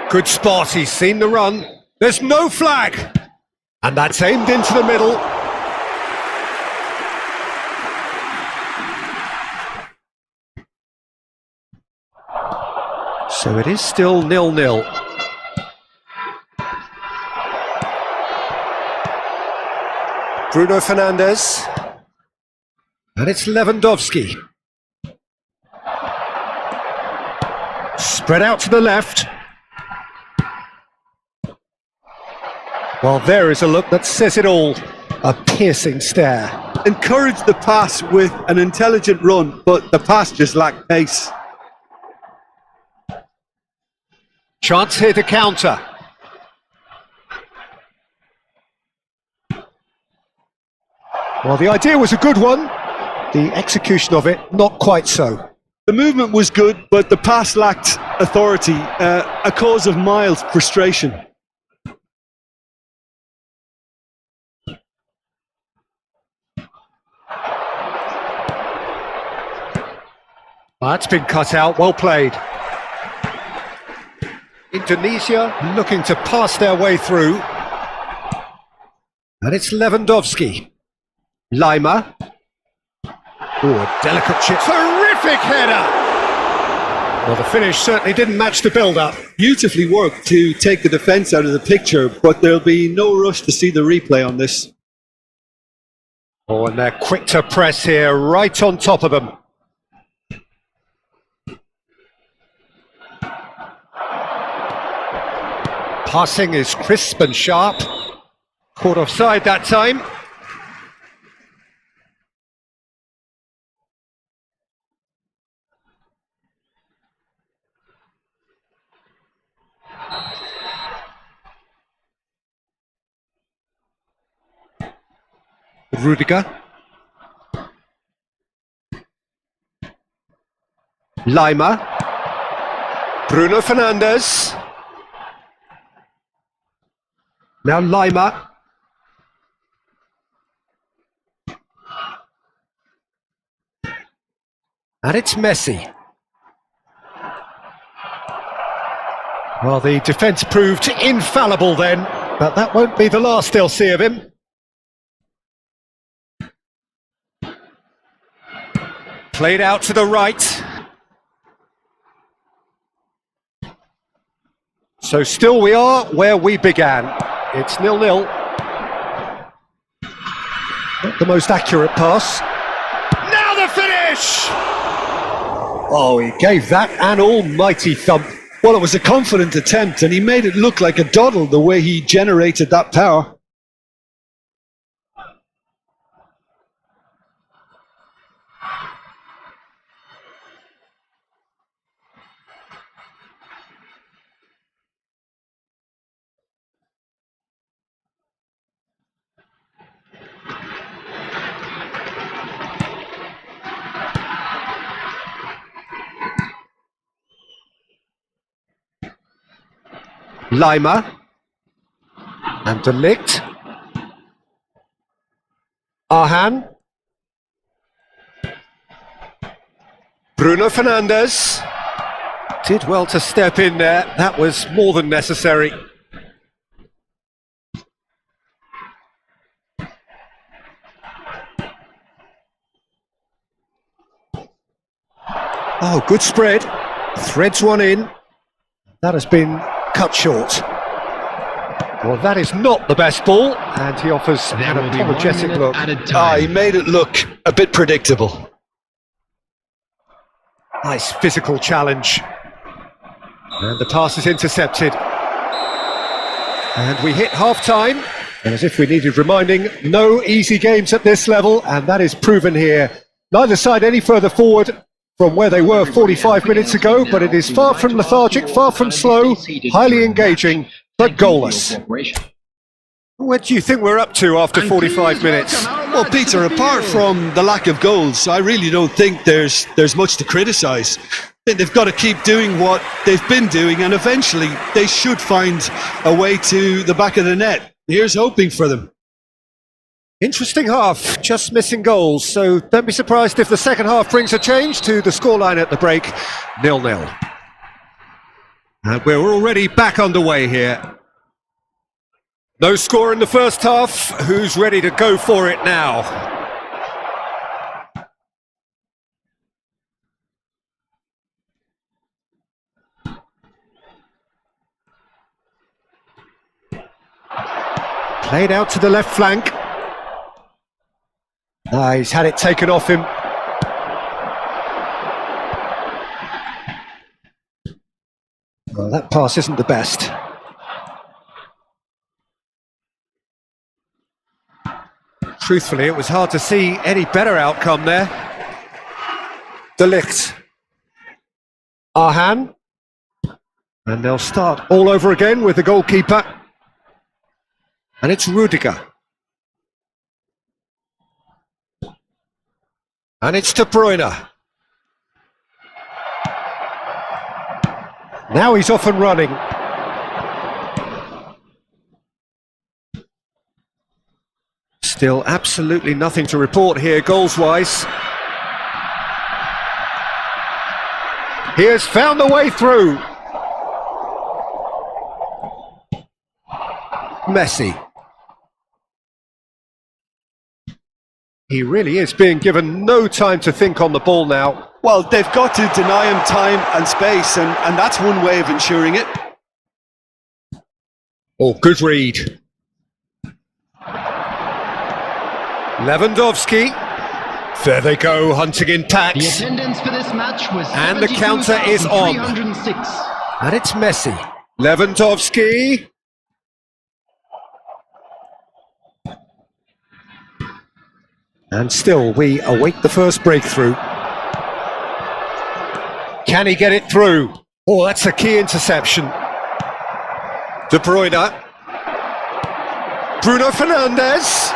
Good spot, he's seen the run. There's no flag! And that's aimed into the middle. So it is still 0-0. Bruno Fernandes. And it's Lewandowski. Spread out to the left. Well, there is a look that says it all. A piercing stare. Encourage the pass with an intelligent run, but the pass just lacked pace. Chance here to counter. Well, the idea was a good one. The execution of it, not quite so. The movement was good, but the pass lacked authority, a cause of mild frustration. That's been cut out, well played. Indonesia looking to pass their way through. And it's Lewandowski. Lima. Oh, a delicate chip. Terrific header! Well, the finish certainly didn't match the build-up. Beautifully worked to take the defence out of the picture, but there'll be no rush to see the replay on this. Oh, and they're quick to press here, right on top of them. Passing is crisp and sharp. Caught offside that time. Rudiger. Lima. Bruno Fernandes. Now Lima. And it's Messi. Well, the defence proved infallible then, but that won't be the last they'll see of him. Played out to the right. So still we are where we began. It's 0-0. Not the most accurate pass. Now the finish! Oh, he gave that an almighty thump. Well, it was a confident attempt, and he made it look like a doddle the way he generated that power. Lima. And De Ligt. Arhan. Bruno Fernandes. Did well to step in there. That was more than necessary. Oh, good spread. Threads one in. That has been cut short. Well, that is not the best ball, and he offers an apologetic look. He made it look a bit predictable. Nice physical challenge. And the pass is intercepted. And we hit half-time, and as if we needed reminding, no easy games at this level, and that is proven here. Neither side any further forward from where they were 45 minutes ago, but it is far from lethargic, far from slow, highly engaging, but goalless. What do you think we're up to after 45 minutes? Well, Peter, apart from the lack of goals, I really don't think there's much to criticise. They've got to keep doing what they've been doing, and eventually they should find a way to the back of the net. Here's hoping for them. Interesting half, just missing goals, so don't be surprised if the second half brings a change to the scoreline at the break, 0-0. And we're already back underway here. No score in the first half, who's ready to go for it now? Played out to the left flank. He's had it taken off him. Well, that pass isn't the best. Truthfully, it was hard to see any better outcome there. De Ligt. Arhan. And they'll start all over again with the goalkeeper. And it's Rudiger. And it's De Bruyne. Now he's off and running. Still absolutely nothing to report here goals-wise. He has found the way through. Messi. He really is being given no time to think on the ball now. Well, they've got to deny him time and space, and that's one way of ensuring it. Oh, good read. Lewandowski. There they go, hunting in The packs. attendance for this match was And the counter is on. 72,306. And it's Messi. Lewandowski. And still, we await the first breakthrough. Can he get it through? Oh, that's a key interception. De Bruyne. Bruno Fernandes.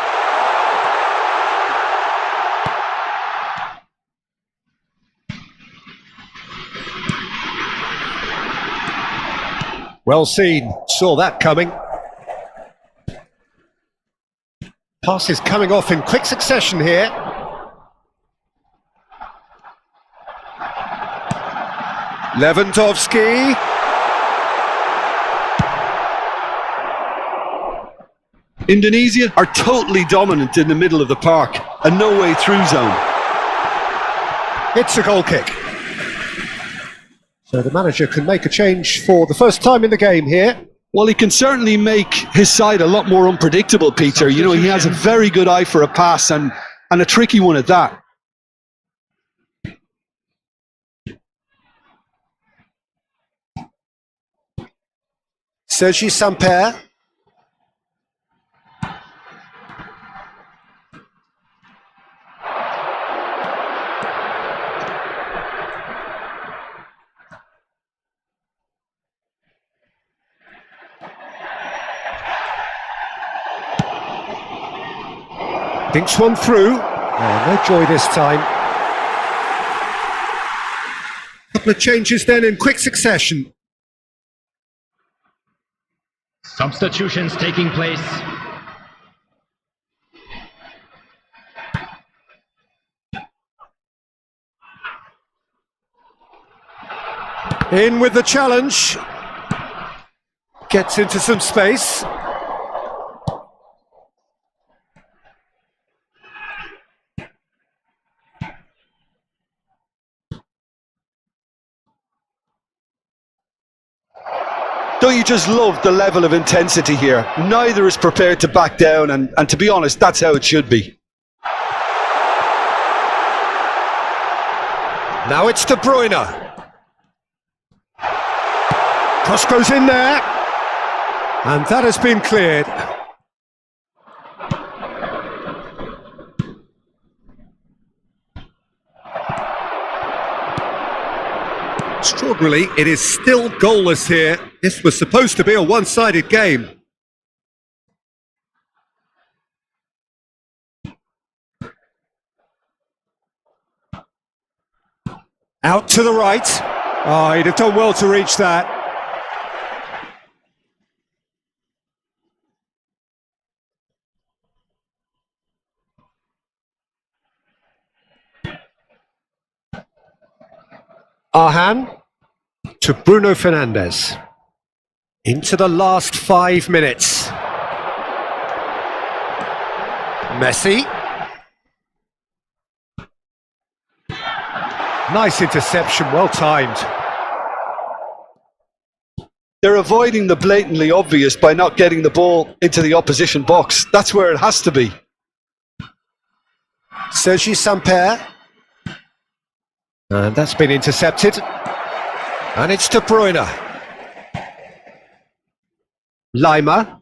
Well seen, saw that coming. Passes coming off in quick succession here. Lewandowski. Indonesia are totally dominant in the middle of the park, a no-way through zone. It's a goal kick. So the manager can make a change for the first time in the game here. Well, he can certainly make his side a lot more unpredictable, Peter. You know, he has a very good eye for a pass and a tricky one at that. Sergi Samper. Dinks one through. Oh, no joy this time. Couple of changes then in quick succession. Substitutions taking place. In with the challenge. Gets into some space. Don't you just love the level of intensity here? Neither is prepared to back down, and to be honest, that's how it should be. Now it's De Bruyne. Cross goes in there. And that has been cleared. Extraordinarily, it is still goalless here. This was supposed to be a one-sided game. Out to the right. Oh, he'd have done well to reach that. Arhan to Bruno Fernandes. Into the last 5 minutes. Messi. Nice interception, well timed. They're avoiding the blatantly obvious by not getting the ball into the opposition box. That's where it has to be. Sergi Samper. And that's been intercepted. And it's De Bruyne. Lima.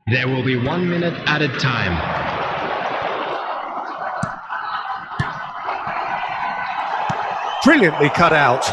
There will be 1 minute added time. Brilliantly cut out.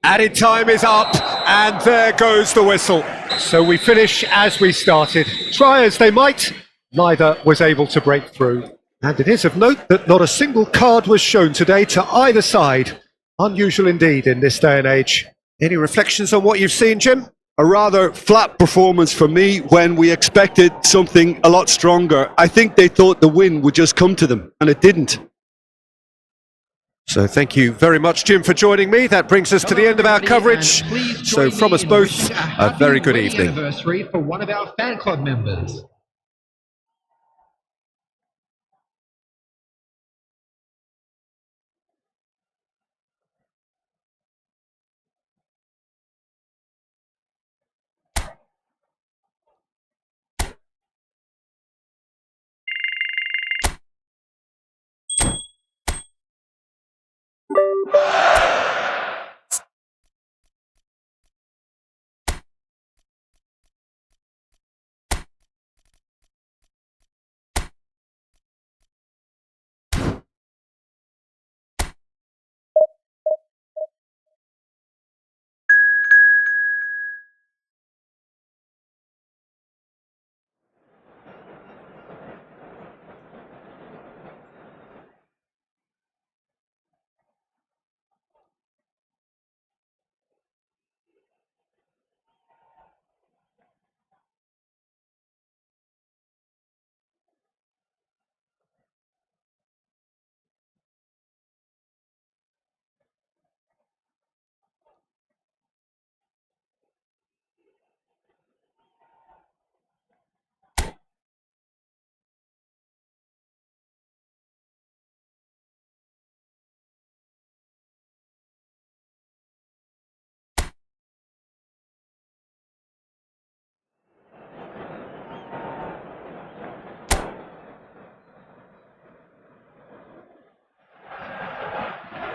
Added time is up, and there goes the whistle. So we finish as we started. Try as they might, neither was able to break through. And it is of note that not a single card was shown today to either side. Unusual indeed in this day and age. Any reflections on what you've seen, Jim? A rather flat performance for me when we expected something a lot stronger. I think they thought the win would just come to them, and it didn't. So thank you very much, Jim, for joining me. That brings us to the end of our coverage. So from us both, a very good evening. Anniversary for one of our fan club members.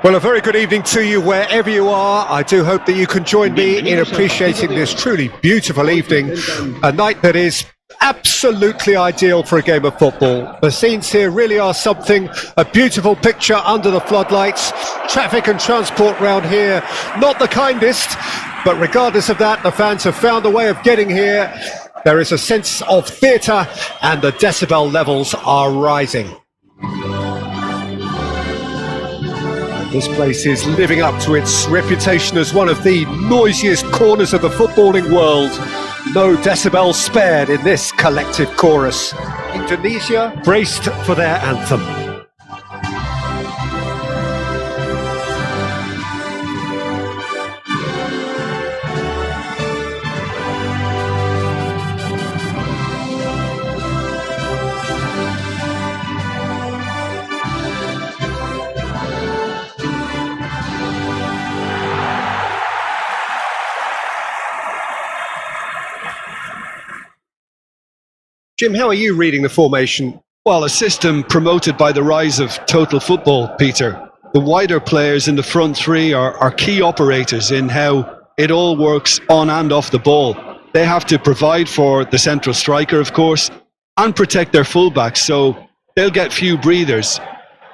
Well, a very good evening to you wherever you are. I do hope that you can join me in appreciating this truly beautiful evening, a night that is absolutely ideal for a game of football. The scenes here really are something, a beautiful picture under the floodlights. Traffic and transport round here, not the kindest, but regardless of that, the fans have found a way of getting here. There is a sense of theatre and the decibel levels are rising. This place is living up to its reputation as one of the noisiest corners of the footballing world. No decibel spared in this collective chorus. Indonesia braced for their anthem. Jim, how are you reading the formation? Well, a system promoted by the rise of total football, Peter. The wider players in the front three are key operators in how it all works on and off the ball. They have to provide for the central striker, of course, and protect their fullbacks, so they'll get few breathers.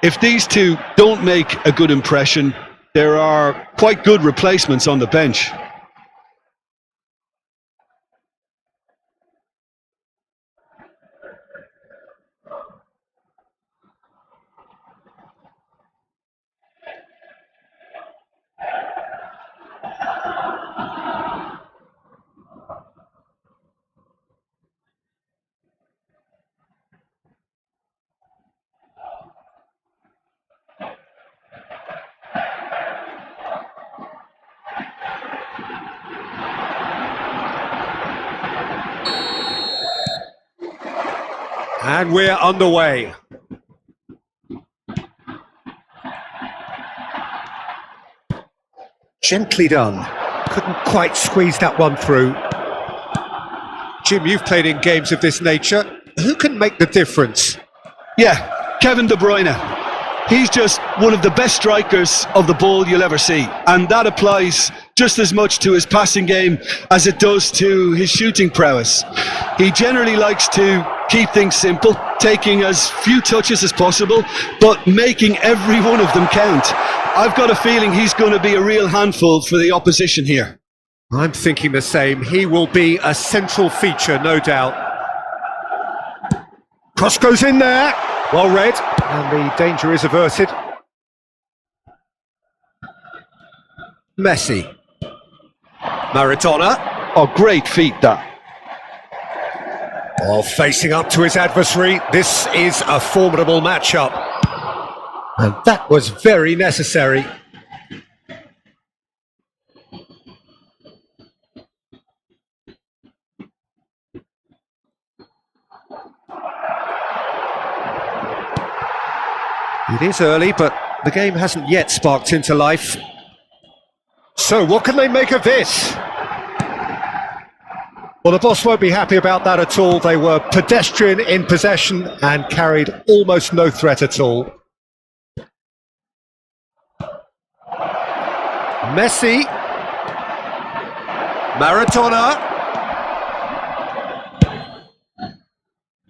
If these two don't make a good impression, there are quite good replacements on the bench. And we're underway. Gently done. Couldn't quite squeeze that one through. Jim, you've played in games of this nature. Who can make the difference? Yeah, Kevin De Bruyne. He's just one of the best strikers of the ball you'll ever see. And that applies just as much to his passing game as it does to his shooting prowess. He generally likes to keep things simple, taking as few touches as possible, but making every one of them count. I've got a feeling he's going to be a real handful for the opposition here. I'm thinking the same. He will be a central feature, no doubt. Cross goes in there. Well read. And the danger is averted. Messi. Maradona. Oh, great feat, that. While facing up to his adversary, this is a formidable matchup. And that was very necessary. It is early, but the game hasn't yet sparked into life. So what can they make of this? Well, the boss won't be happy about that at all. They were pedestrian in possession and carried almost no threat at all. Messi. Maradona.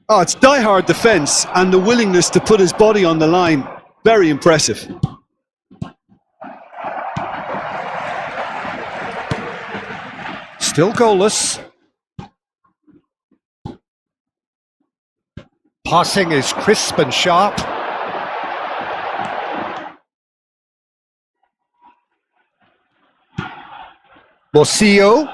Oh, it's die-hard defence and the willingness to put his body on the line. Very impressive. Still goalless. Passing is crisp and sharp. Morcillo.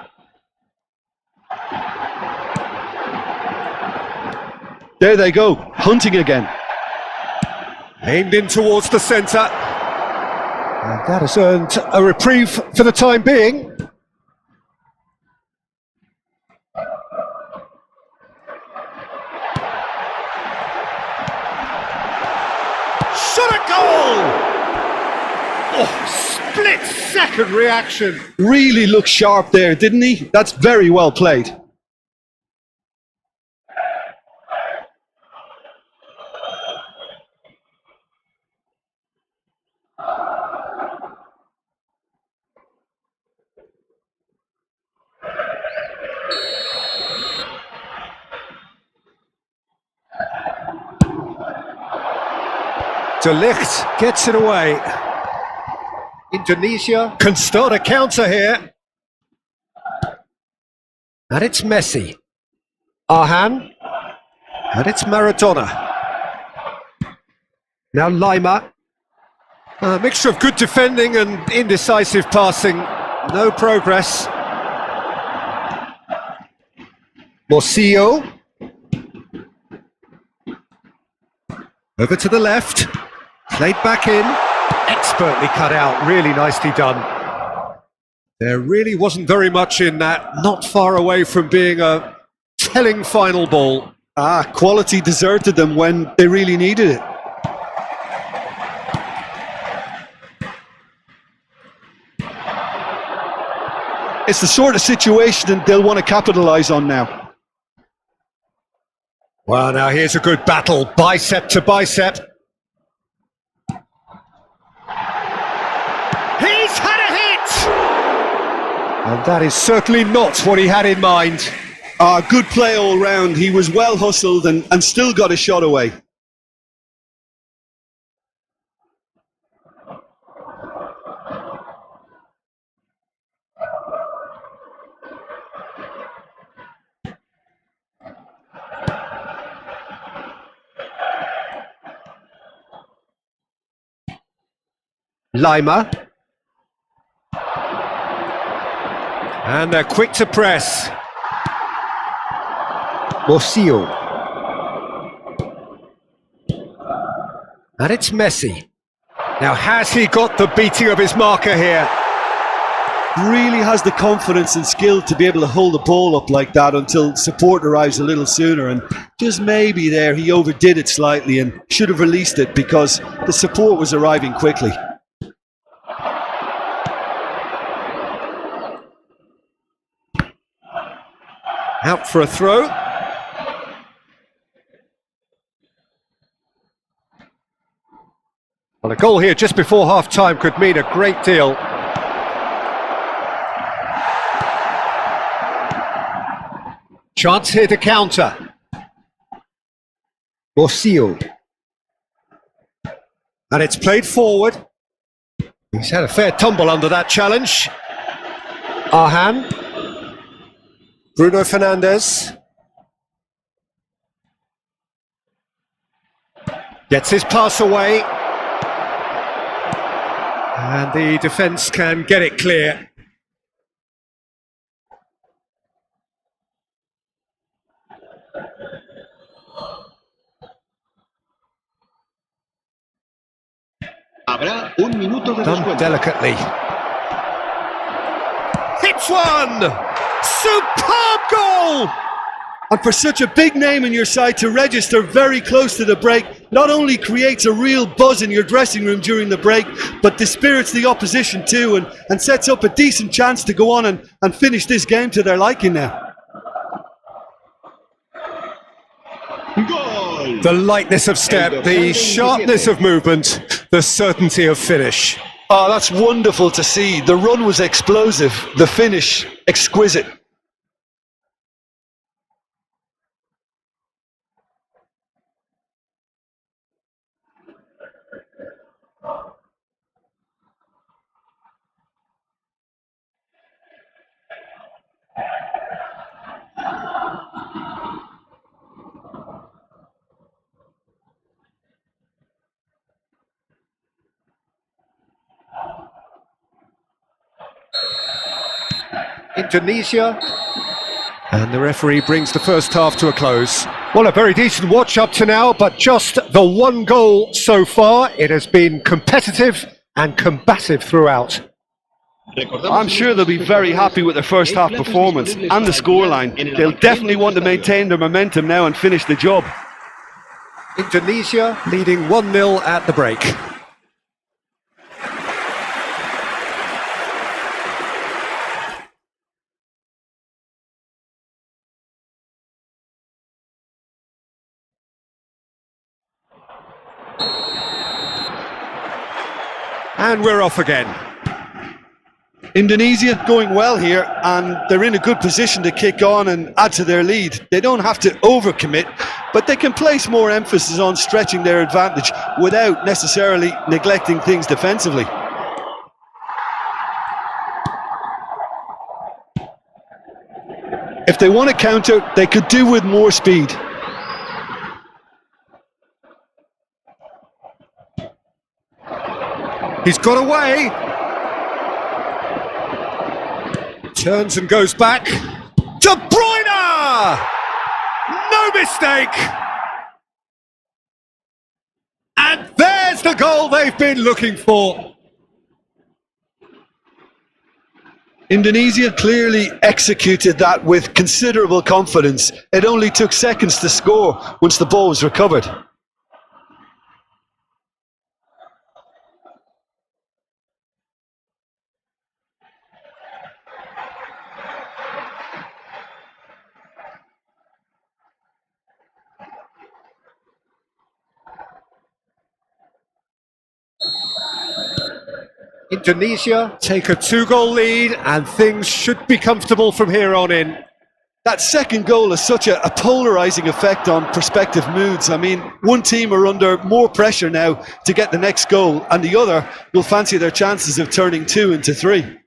There they go, hunting again. Aimed in towards the centre. And that has earned a reprieve for the time being. Shot a goal! Oh, split-second reaction. Really looked sharp there, didn't he? That's very well played. De Ligt gets it away. Indonesia can start a counter here. And it's Messi. Arhan. And it's Maradona. Now Lima. A mixture of good defending and indecisive passing. No progress. Morcillo. Over to the left. Played back in. Expertly cut out. Really nicely done. There really wasn't very much in that. Not far away from being a telling final ball. Quality deserted them when they really needed it. It's the sort of situation that they'll want to capitalise on now. Well, now here's a good battle, bicep to bicep. He's had a hit! And that is certainly not what he had in mind. Good play all round. He was well hustled and still got a shot away. Lima. And they're quick to press. Morcillo. And it's Messi. Now, has he got the beating of his marker here? Really has the confidence and skill to be able to hold the ball up like that until support arrives a little sooner, and just maybe there he overdid it slightly and should have released it because the support was arriving quickly. Out for a throw. Well, a goal here just before half-time could mean a great deal. Chance here to counter. Morcillo. And it's played forward. He's had a fair tumble under that challenge. Arhan. Bruno Fernandes. Gets his pass away. And the defence can get it clear. Habrá un minuto de Done descuento. delicately. Hits one! Superb goal! And for such a big name in your side to register very close to the break, not only creates a real buzz in your dressing room during the break, but dispirits the opposition too and sets up a decent chance to go on and finish this game to their liking now. Gol! The lightness of step, the sharpness of movement, the certainty of finish. Oh, that's wonderful to see. The run was explosive, the finish exquisite. Indonesia. And the referee brings the first half to a close. Well, a very decent watch up to now, but just the one goal so far. It has been competitive and combative throughout. I'm sure they'll be very happy with their first half performance and the scoreline. They'll definitely want to maintain their momentum now and finish the job. Indonesia leading 1-0 at the break. And we're off again. Indonesia going well here, and they're in a good position to kick on and add to their lead. They don't have to overcommit, but they can place more emphasis on stretching their advantage without necessarily neglecting things defensively. If they want to counter, they could do with more speed. He's got away. Turns and goes back. De Bruyne! No mistake! And there's the goal they've been looking for. Indonesia clearly executed that with considerable confidence. It only took seconds to score once the ball was recovered. Indonesia take a 2-goal lead and things should be comfortable from here on in. That second goal has such a polarising effect on prospective moods. I mean, one team are under more pressure now to get the next goal, and the other will fancy their chances of turning 2 into 3.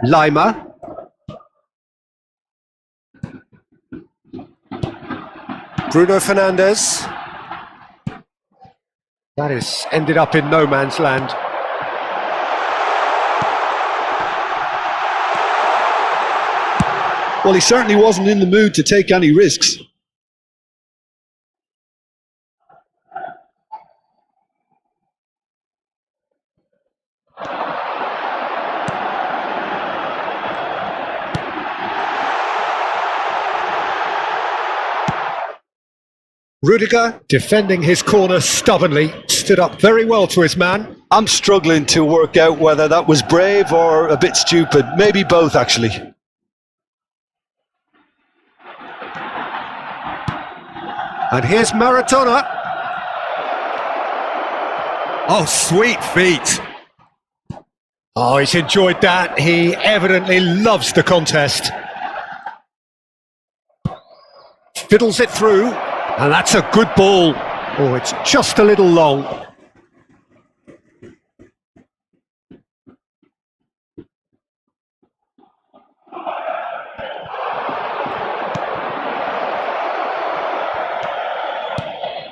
Lima. Bruno Fernandes. That is ended up in no man's land. Well, he certainly wasn't in the mood to take any risks. Rudiger, defending his corner stubbornly, stood up very well to his man. I'm struggling to work out whether that was brave or a bit stupid. Maybe both, actually. And here's Maradona. Oh, sweet feet. Oh, he's enjoyed that. He evidently loves the contest. Fiddles it through. And that's a good ball. Oh, it's just a little long.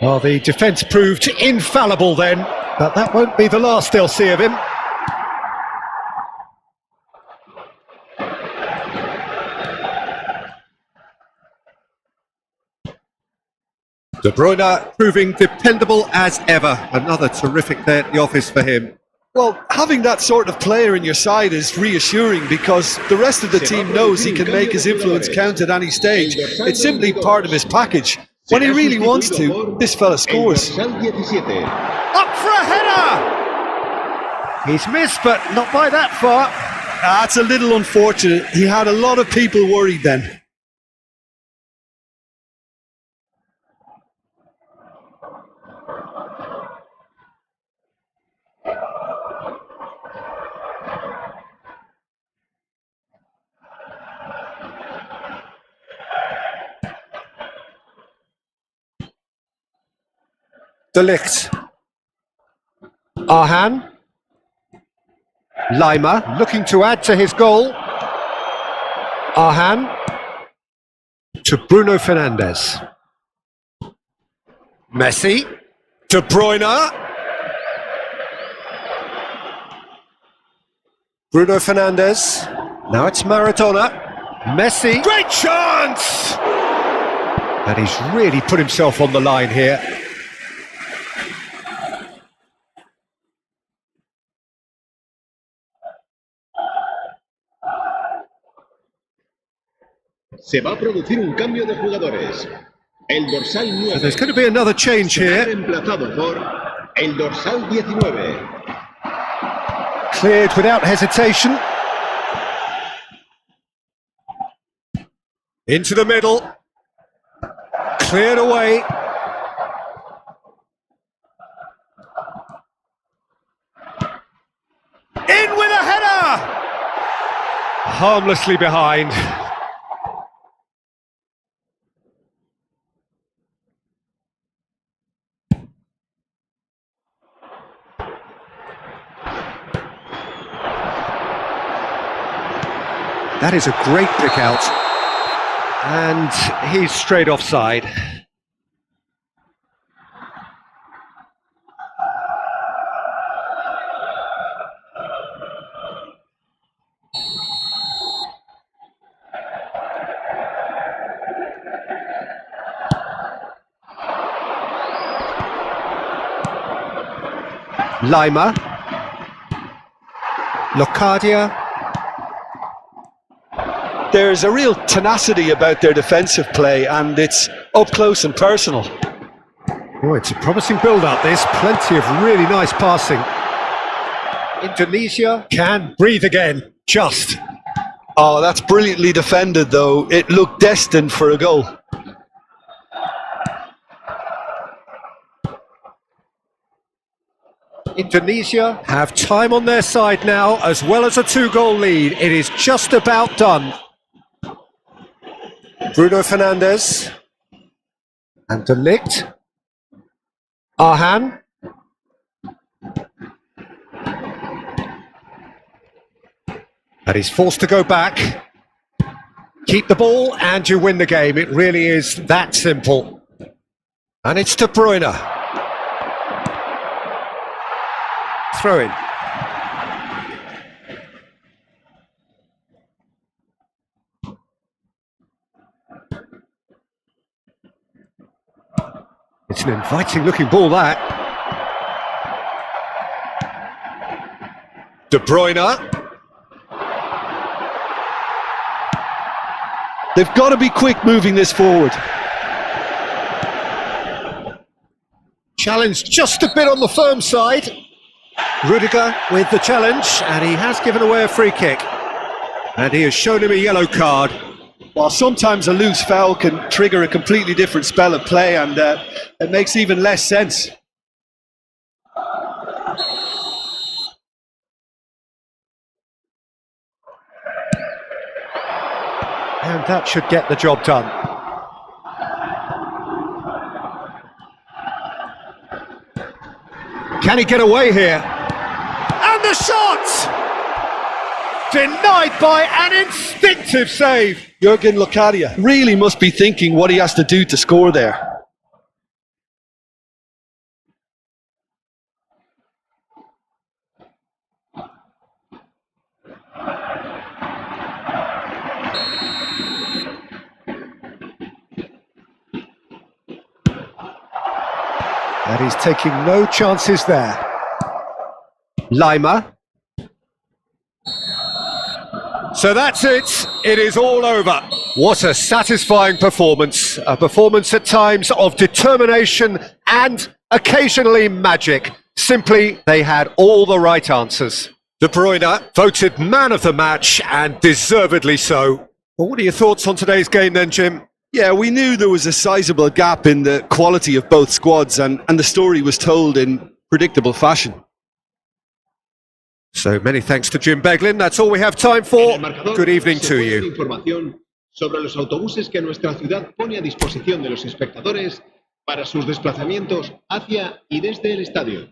Well, the defence proved infallible then, but that won't be the last they'll see of him. De Bruyne proving dependable as ever. Another terrific day at the office for him. Well, having that sort of player in your side is reassuring because the rest of the team knows he can make his influence count at any stage. It's simply part of his package. When he really wants to, this fella scores. Up for a header! He's missed, but not by that far. That's a little unfortunate. He had a lot of people worried then. De Ligt. Arhan. Lima looking to add to his goal. Arhan to Bruno Fernandes. Messi. De Bruyne. Bruno Fernandes. Now it's Maradona. Messi. Great chance! And he's really put himself on the line here. Se va a producir un cambio de jugadores. El dorsal 9. So there's going to be another change here. Reemplazado por el dorsal 19. Cleared without hesitation. Into the middle. Cleared away. harmlessly behind. That is a great pick out. And he's straight offside. Lima, Locadia. There's a real tenacity about their defensive play, and it's up close and personal. Oh, it's a promising build-up, this. Plenty of really nice passing. Indonesia can breathe again, just. Oh, that's brilliantly defended, though. It looked destined for a goal. Indonesia have time on their side now, as well as a 2-goal lead. It is just about done. Bruno Fernandes and De Ligt. Arhan. And he's forced to go back. Keep the ball and you win the game. It really is that simple. And it's De Bruyne. Throw in. It's an inviting looking ball, that. De Bruyne. They've got to be quick moving this forward. Challenge just a bit on the firm side. Rudiger with the challenge, and he has given away a free kick. And he has shown him a yellow card. While sometimes a loose foul can trigger a completely different spell of play, and it makes even less sense. And that should get the job done. Can he get away here? And the shot! Denied by an instinctive save. Jurgen Locadia really must be thinking what he has to do to score there. And he's taking no chances there. Lima. So that's it. It is all over. What a satisfying performance. A performance at times of determination and occasionally magic. Simply, they had all the right answers. De Bruyne voted man of the match, and deservedly so. Well, what are your thoughts on today's game then, Jim? Yeah, we knew there was a sizable gap in the quality of both squads, and the story was told in predictable fashion. So many thanks to Jim Beglin. That's all we have time for. Good evening to you. Información sobre los autobuses que nuestra ciudad pone a disposición de los espectadores para sus desplazamientos hacia y desde el estadio.